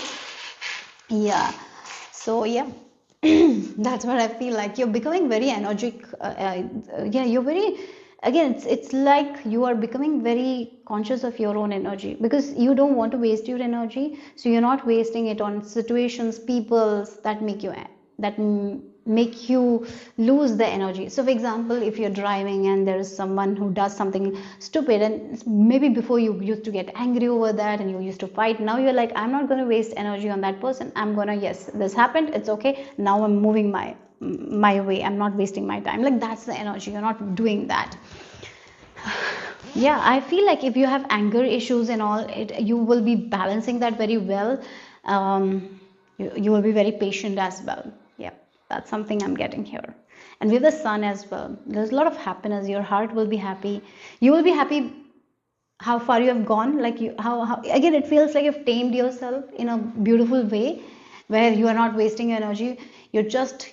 A: yeah. So yeah, that's what I feel like. You're becoming very energetic. Yeah, you're very, again, it's like you are becoming very conscious of your own energy, because you don't want to waste your energy. So you're not wasting it on situations, people that make you lose the energy. So for example, if you're driving and there is someone who does something stupid, and maybe before you used to get angry over that and you used to fight, now you're like, I'm not going to waste energy on that person. I'm gonna, yes, this happened, it's okay, now I'm moving my way, I'm not wasting my time. Like that's the energy. You're not doing that. Yeah, I feel like if you have anger issues and all, you will be balancing that very well. You will be very patient as well. Yeah, that's something I'm getting here. And with the sun as well, there's a lot of happiness. Your heart will be happy. You will be happy how far you have gone. Like how again, it feels like you've tamed yourself in a beautiful way, where you are not wasting your energy. You're just,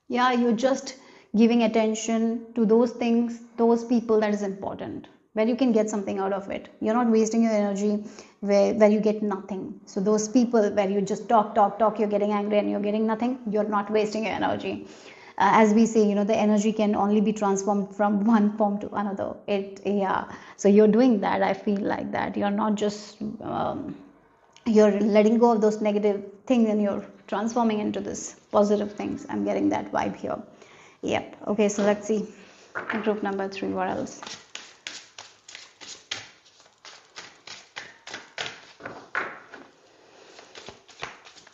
A: yeah, you're just giving attention to those things, those people that is important, where you can get something out of it. You're not wasting your energy where you get nothing. So those people where you just talk, you're getting angry and you're getting nothing, you're not wasting your energy. As we say, the energy can only be transformed from one form to another. Yeah, so you're doing that. I feel like that you're not just you're letting go of those negative things and you're transforming into this positive things. I'm getting that vibe here. Yep. Okay, so let's see group number 3. What else?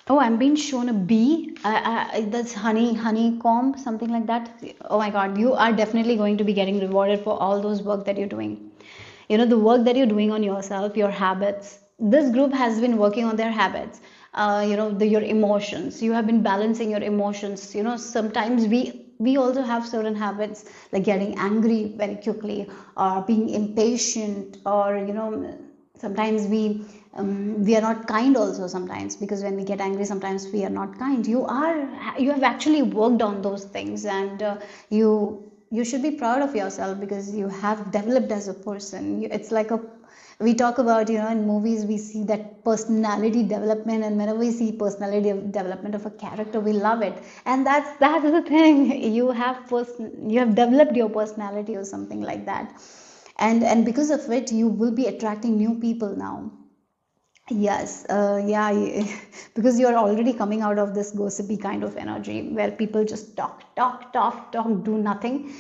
A: Oh, I'm being shown a bee. That's honeycomb, something like that. Oh my God, you are definitely going to be getting rewarded for all those work that you're doing. The work that you're doing on yourself, your habits. This group has been working on their habits. Your emotions. You have been balancing your emotions. Sometimes we also have certain habits like getting angry very quickly, or being impatient, or sometimes we are not kind also sometimes, because when we get angry sometimes we are not kind. You have actually worked on those things, and you should be proud of yourself because you have developed as a person. It's like we talk about, in movies we see that personality development, and whenever we see personality development of a character, we love it. And that's the thing. You have developed your personality or something like that, and because of it you will be attracting new people now. Yes, yeah, because you're already coming out of this gossipy kind of energy where people just talk, do nothing.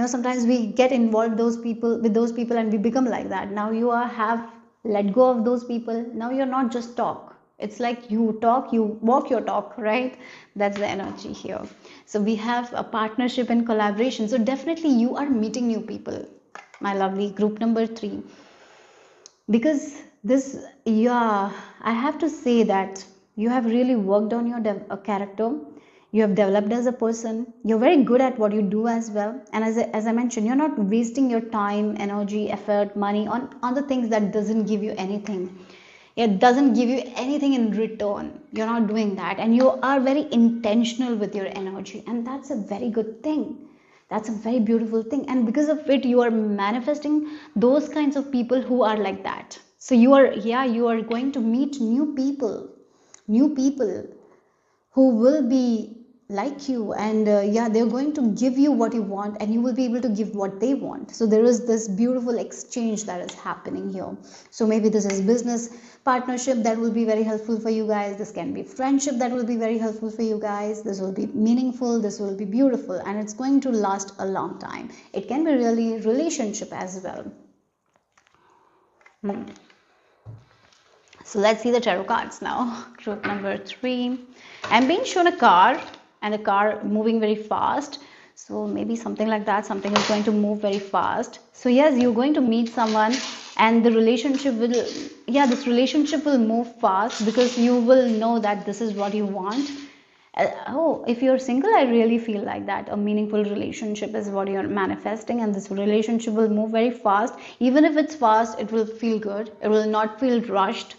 A: Sometimes we get involved with those people, and we become like that. Now have let go of those people. Now you're not just talk. It's like you talk, you walk your talk, right? That's the energy here. So we have a partnership and collaboration. So definitely you are meeting new people, my lovely group number 3, because this, yeah, I have to say that you have really worked on your character. You have developed as a person. You're very good at what you do as well. And as I mentioned, you're not wasting your time, energy, effort, money on the things that doesn't give you anything. It doesn't give you anything in return. You're not doing that, and you are very intentional with your energy, and that's a very good thing. That's a very beautiful thing, and because of it you are manifesting those kinds of people who are like that. So you are going to meet new people who will be like you, and yeah, they're going to give you what you want, and you will be able to give what they want. So there is this beautiful exchange that is happening here. So maybe this is business partnership that will be very helpful for you guys. This can be friendship that will be very helpful for you guys. This will be meaningful, this will be beautiful, and it's going to last a long time. It can be really relationship as well. So let's see the tarot cards now. Group number 3. I'm being shown a car, and a car moving very fast. So maybe something like that. Something is going to move very fast. So yes, you're going to meet someone, and the relationship will, this relationship will move fast, because you will know that this is what you want. If you're single, I really feel like that a meaningful relationship is what you're manifesting, and this relationship will move very fast. Even if it's fast, it will feel good. It will not feel rushed.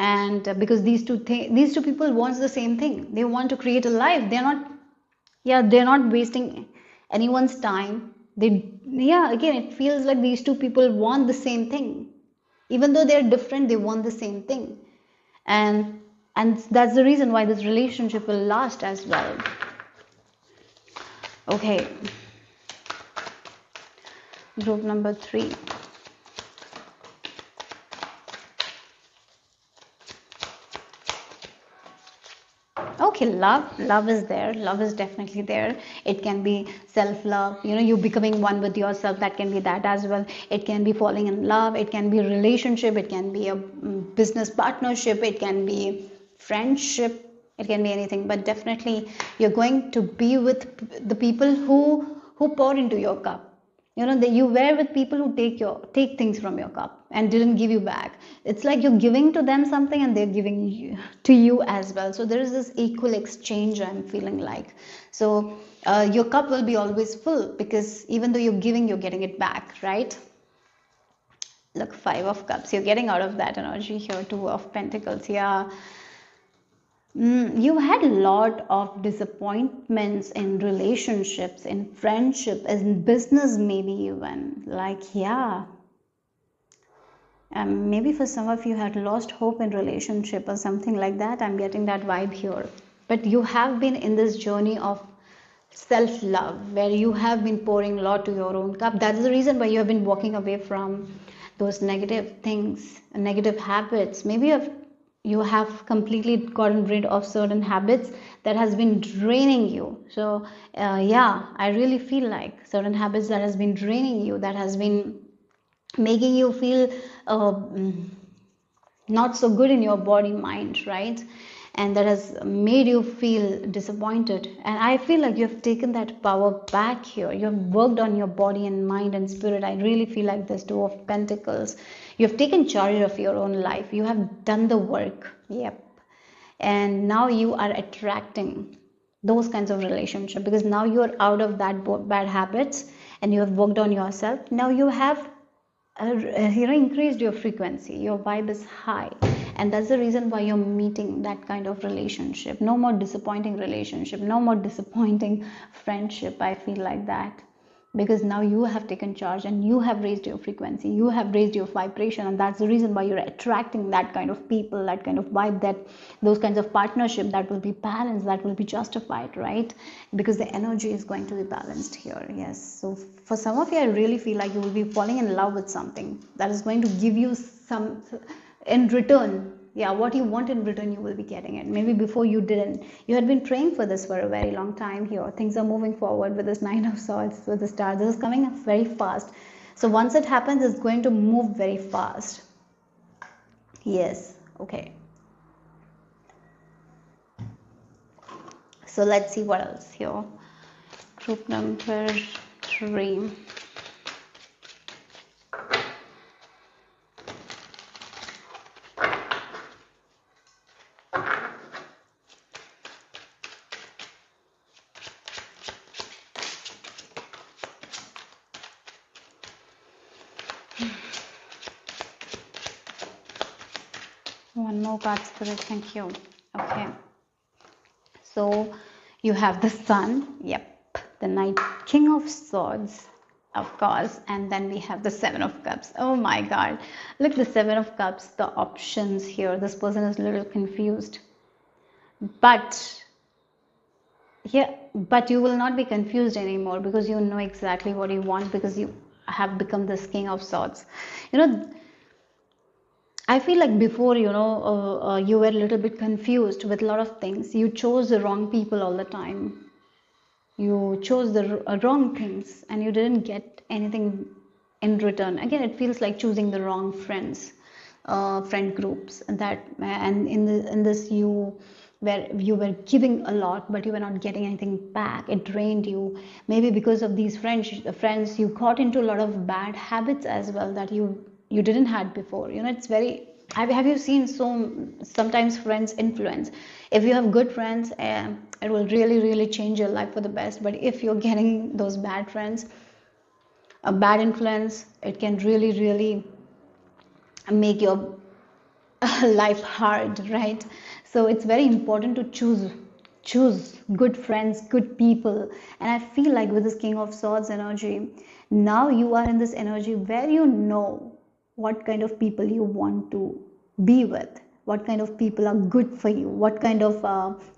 A: And because these two people want the same thing. They want to create a life. They're not wasting anyone's time. Again, it feels like these two people want the same thing. Even though they're different, they want the same thing. And that's the reason why this relationship will last as well. Okay. Group number 3. Okay, love is there. Love is definitely there. It can be self-love, you becoming one with yourself. That can be that as well. It can be falling in love. It can be a relationship. It can be a business partnership. It can be friendship. It can be anything, but definitely you're going to be with the people who pour into your cup. You were with people who take things from your cup and didn't give you back. It's like you're giving to them something, and they're giving to you as well. So there is this equal exchange, I'm feeling like. So your cup will be always full, because even though you're giving, you're getting it back, right? Look, 5 of Cups. You're getting out of that energy here. 2 of Pentacles. Yeah. You had a lot of disappointments in relationships, in friendship, in business, maybe even. Like, yeah, maybe for some of you had lost hope in relationship or something like that. I'm getting that vibe here. But you have been in this journey of self love where you have been pouring a lot to your own cup. That is the reason why you have been walking away from those negative things, negative habits. Maybe you have completely gotten rid of certain habits that has been draining you. So yeah, I really feel like certain habits that has been draining you, that has been making you feel not so good in your body mind, right? And that has made you feel disappointed, and I feel like you have taken that power back here. You have worked on your body and mind and spirit. I really feel like this Two of Pentacles, you have taken charge of your own life. You have done the work. Yep. And now you are attracting those kinds of relationship, because now you are out of that bad habits and you have worked on yourself. Now you have increased your frequency, your vibe is high, and that's the reason why you're meeting that kind of relationship. No more disappointing relationship, no more disappointing friendship. I feel like that, because now you have taken charge and you have raised your frequency, you have raised your vibration, and that's the reason why you're attracting that kind of people, that kind of vibe, that those kinds of partnership that will be balanced, that will be justified, right? Because the energy is going to be balanced here. Yes, so for some of you, I really feel like you will be falling in love with something that is going to give you some in return. Yeah, what you want in return, you will be getting it. Maybe before you didn't. You had been praying for this for a very long time here. Things are moving forward with this Nine of Swords, with the star. This is coming up very fast. So once it happens, it's going to move very fast. Yes. Okay. So let's see what else here. Group number 3. One more card, Spirit. Thank you. Okay. So you have the Sun. Yep. The Knight, King of Swords, of course. And then we have the Seven of Cups. Oh my God. Look, the Seven of Cups, the options here. This person is a little confused. But yeah, but you will not be confused anymore, because you know exactly what you want, because you have become this King of Swords. You know, I feel like before, you were a little bit confused with a lot of things. You chose the wrong people all the time. You chose the wrong things, and you didn't get anything in return. Again, it feels like choosing the wrong friends, friend groups, and in this you were giving a lot, but you were not getting anything back. It drained you. Maybe because of these friends, you got into a lot of bad habits as well that you didn't had before. It's very. Have you seen sometimes friends influence? If you have good friends, it will really change your life for the best. But if you're getting those bad friends, a bad influence, it can really make your life hard, right? So it's very important to choose good friends, good people. And I feel like with this King of Swords energy, now you are in this energy where you know what kind of people you want to be with, what kind of people are good for you, what kind of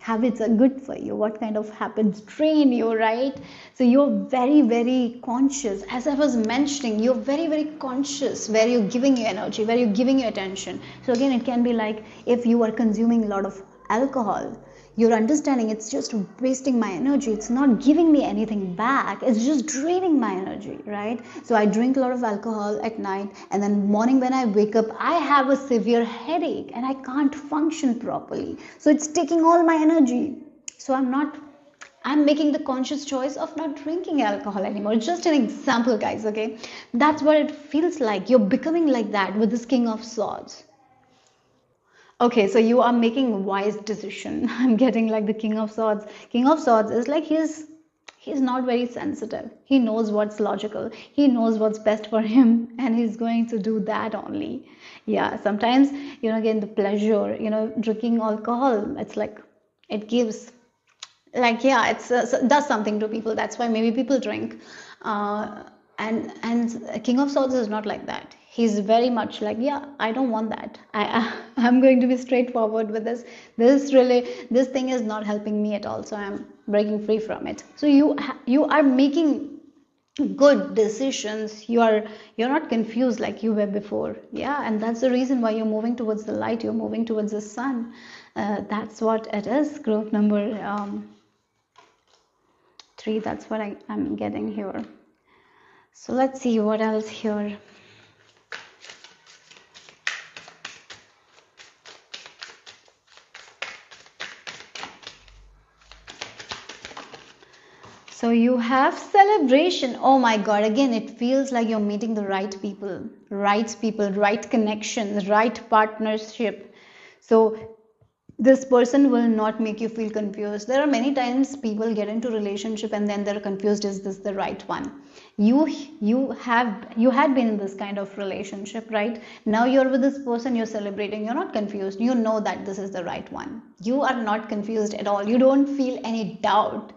A: habits are good for you, what kind of habits drain you, right? So you're very conscious. As I was mentioning, you're very conscious where you're giving your energy, where you're giving your attention. So again, it can be like if you are consuming a lot of alcohol, you're understanding it's just wasting my energy, it's not giving me anything back, it's just draining my energy, right? So I drink a lot of alcohol at night, and then morning when I wake up, I have a severe headache and I can't function properly. So it's taking all my energy. So I'm making the conscious choice of not drinking alcohol anymore. It's just an example, guys. Okay, that's what it feels like. You're becoming like that with this King of Swords. Okay, so you are making a wise decision. I'm getting like the King of Swords. King of Swords is like He's not very sensitive. He knows what's logical. He knows what's best for him, and he's going to do that only. Yeah, sometimes, again, the pleasure, drinking alcohol, it's like it gives, like, yeah, does something to people. That's why maybe people drink. And King of Swords is not like that. He's very much like, yeah, I don't want that. I'm going to be straightforward with this. This thing is not helping me at all, so I'm breaking free from it. So you are making good decisions. You're not confused like you were before. Yeah, and that's the reason why you're moving towards the light. You're moving towards the sun. That's what it is. Group number 3. That's what I'm getting here. So let's see what else here. So you have celebration. Oh my God, again, it feels like you're meeting the right people, right connections, right partnership. So this person will not make you feel confused. There are many times people get into relationship and then they're confused, is this the right one? You had been in this kind of relationship, right? Now you're with this person, you're celebrating, you're not confused. You know that this is the right one. You are not confused at all. You don't feel any doubt.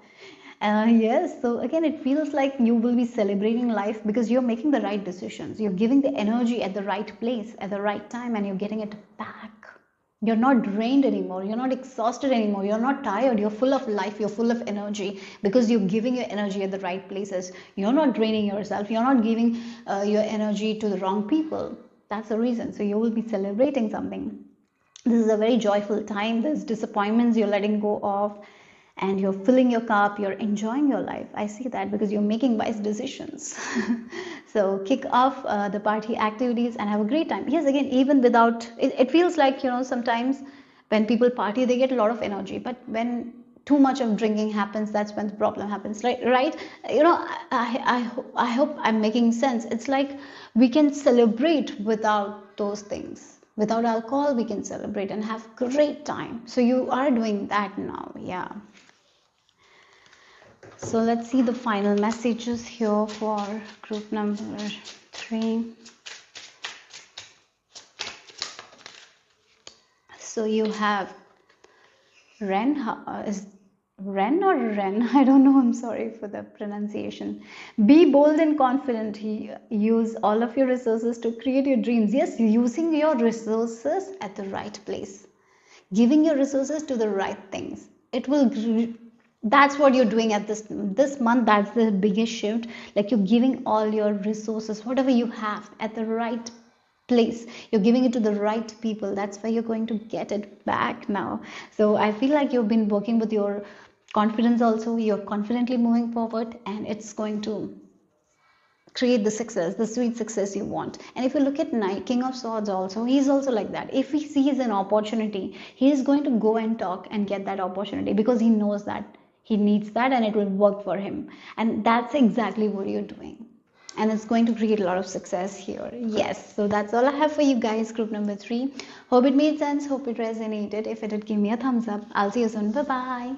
A: Yes, so again, it feels like you will be celebrating life because you're making the right decisions. You're giving the energy at the right place, at the right time, and you're getting it back. You're not drained anymore. You're not exhausted anymore. You're not tired. You're full of life. You're full of energy because you're giving your energy at the right places. You're not draining yourself. You're not giving your energy to the wrong people. That's the reason. So you will be celebrating something. This is a very joyful time. There's disappointments you're letting go of, and you're filling your cup, you're enjoying your life. I see that because you're making wise decisions. So kick off the party activities and have a great time. Yes, again, even without, it feels like, sometimes when people party, they get a lot of energy. But when too much of drinking happens, that's when the problem happens, right? I hope I'm making sense. It's like we can celebrate without those things. Without alcohol, we can celebrate and have great time. So you are doing that now. Yeah. So let's see the final messages here for group number 3. So you have Ren. Is Ren or Ren? I don't know. I'm sorry for the pronunciation. Be bold and confident. Use all of your resources to create your dreams. Yes, using your resources at the right place. Giving your resources to the right things. It will... That's what you're doing at this month. That's the biggest shift. Like you're giving all your resources, whatever you have, at the right place. You're giving it to the right people. That's why you're going to get it back now. So I feel like you've been working with your confidence also. You're confidently moving forward, and it's going to create the success, the sweet success you want. And if you look at King of Swords also, he's also like that. If he sees an opportunity, he is going to go and talk and get that opportunity because he knows that he needs that and it will work for him. And that's exactly what you're doing. And it's going to create a lot of success here. Yes, so that's all I have for you guys, group number 3. Hope it made sense. Hope it resonated. If it did, give me a thumbs up. I'll see you soon. Bye-bye.